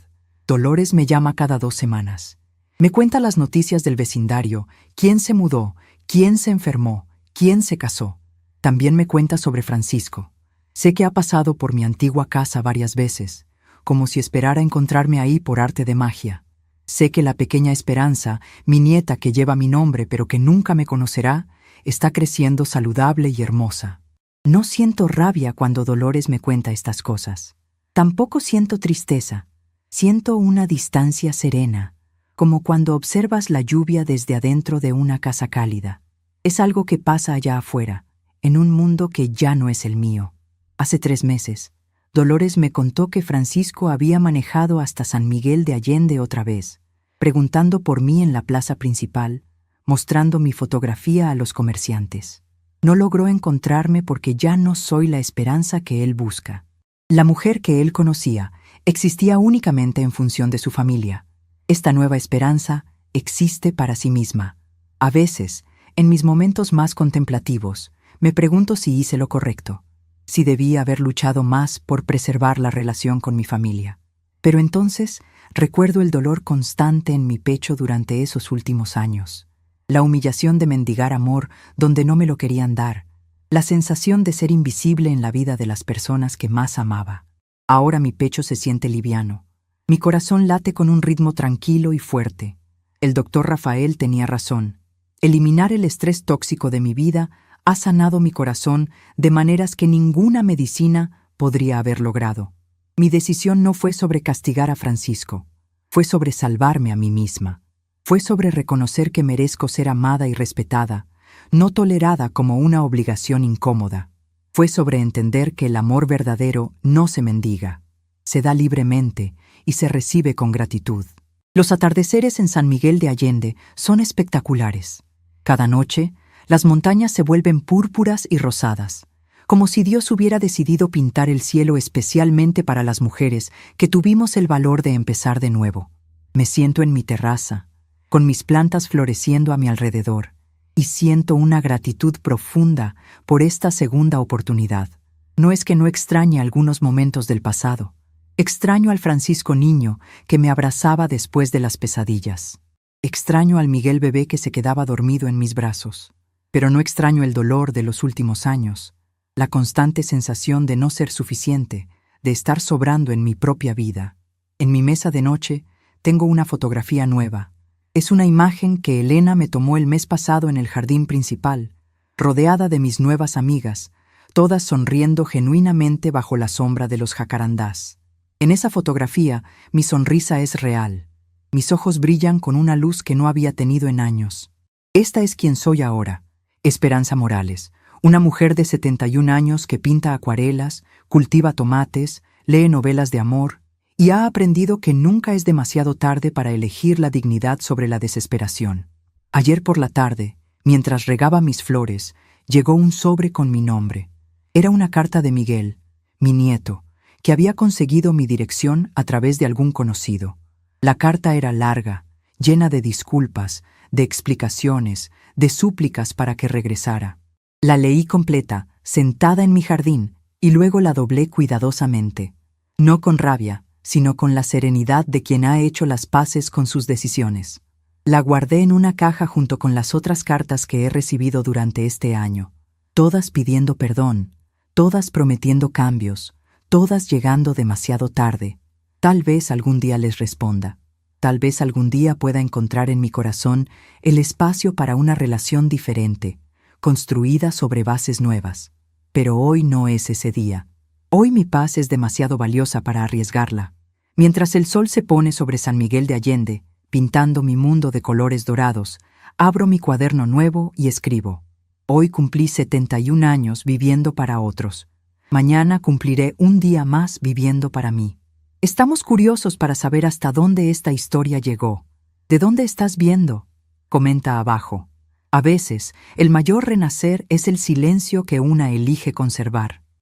Dolores me llama cada 2 semanas. Me cuenta las noticias del vecindario, quién se mudó, quién se enfermó, quién se casó. También me cuenta sobre Francisco. Sé que ha pasado por mi antigua casa varias veces, como si esperara encontrarme ahí por arte de magia. Sé que la pequeña Esperanza, mi nieta que lleva mi nombre pero que nunca me conocerá, está creciendo saludable y hermosa. No siento rabia cuando Dolores me cuenta estas cosas. Tampoco siento tristeza. Siento una distancia serena, como cuando observas la lluvia desde adentro de una casa cálida. Es algo que pasa allá afuera, en un mundo que ya no es el mío. Hace 3 meses, Dolores me contó que Francisco había manejado hasta San Miguel de Allende otra vez, preguntando por mí en la plaza principal, mostrando mi fotografía a los comerciantes. No logró encontrarme porque ya no soy la Esperanza que él busca. La mujer que él conocía existía únicamente en función de su familia. Esta nueva Esperanza existe para sí misma. A veces, en mis momentos más contemplativos, me pregunto si hice lo correcto, si debía haber luchado más por preservar la relación con mi familia. Pero entonces recuerdo el dolor constante en mi pecho durante esos últimos años. La humillación de mendigar amor donde no me lo querían dar, la sensación de ser invisible en la vida de las personas que más amaba. Ahora mi pecho se siente liviano. Mi corazón late con un ritmo tranquilo y fuerte. El doctor Rafael tenía razón. Eliminar el estrés tóxico de mi vida ha sanado mi corazón de maneras que ninguna medicina podría haber logrado. Mi decisión no fue sobre castigar a Francisco, fue sobre salvarme a mí misma. Fue sobre reconocer que merezco ser amada y respetada, no tolerada como una obligación incómoda. Fue sobre entender que el amor verdadero no se mendiga, se da libremente y se recibe con gratitud. Los atardeceres en San Miguel de Allende son espectaculares. Cada noche, las montañas se vuelven púrpuras y rosadas, como si Dios hubiera decidido pintar el cielo especialmente para las mujeres que tuvimos el valor de empezar de nuevo. Me siento en mi terraza, con mis plantas floreciendo a mi alrededor, y siento una gratitud profunda por esta segunda oportunidad. No es que no extrañe algunos momentos del pasado. Extraño al Francisco niño que me abrazaba después de las pesadillas. Extraño al Miguel bebé que se quedaba dormido en mis brazos. Pero no extraño el dolor de los últimos años, la constante sensación de no ser suficiente, de estar sobrando en mi propia vida. En mi mesa de noche tengo una fotografía nueva. Es una imagen que Elena me tomó el mes pasado en el jardín principal, rodeada de mis nuevas amigas, todas sonriendo genuinamente bajo la sombra de los jacarandás. En esa fotografía, mi sonrisa es real. Mis ojos brillan con una luz que no había tenido en años. Esta es quien soy ahora, Esperanza Morales, una mujer de 71 años que pinta acuarelas, cultiva tomates, lee novelas de amor, y ha aprendido que nunca es demasiado tarde para elegir la dignidad sobre la desesperación. Ayer por la tarde, mientras regaba mis flores, llegó un sobre con mi nombre. Era una carta de Miguel, mi nieto, que había conseguido mi dirección a través de algún conocido. La carta era larga, llena de disculpas, de explicaciones, de súplicas para que regresara. La leí completa, sentada en mi jardín, y luego la doblé cuidadosamente. No con rabia, sino con la serenidad de quien ha hecho las paces con sus decisiones. La guardé en una caja junto con las otras cartas que he recibido durante este año, todas pidiendo perdón, todas prometiendo cambios, todas llegando demasiado tarde. Tal vez algún día les responda. Tal vez algún día pueda encontrar en mi corazón el espacio para una relación diferente, construida sobre bases nuevas. Pero hoy no es ese día. Hoy mi paz es demasiado valiosa para arriesgarla. Mientras el sol se pone sobre San Miguel de Allende, pintando mi mundo de colores dorados, abro mi cuaderno nuevo y escribo. Hoy cumplí 71 años viviendo para otros. Mañana cumpliré un día más viviendo para mí. Estamos curiosos para saber hasta dónde esta historia llegó. ¿De dónde estás viendo? Comenta abajo. A veces, el mayor renacer es el silencio que una elige conservar.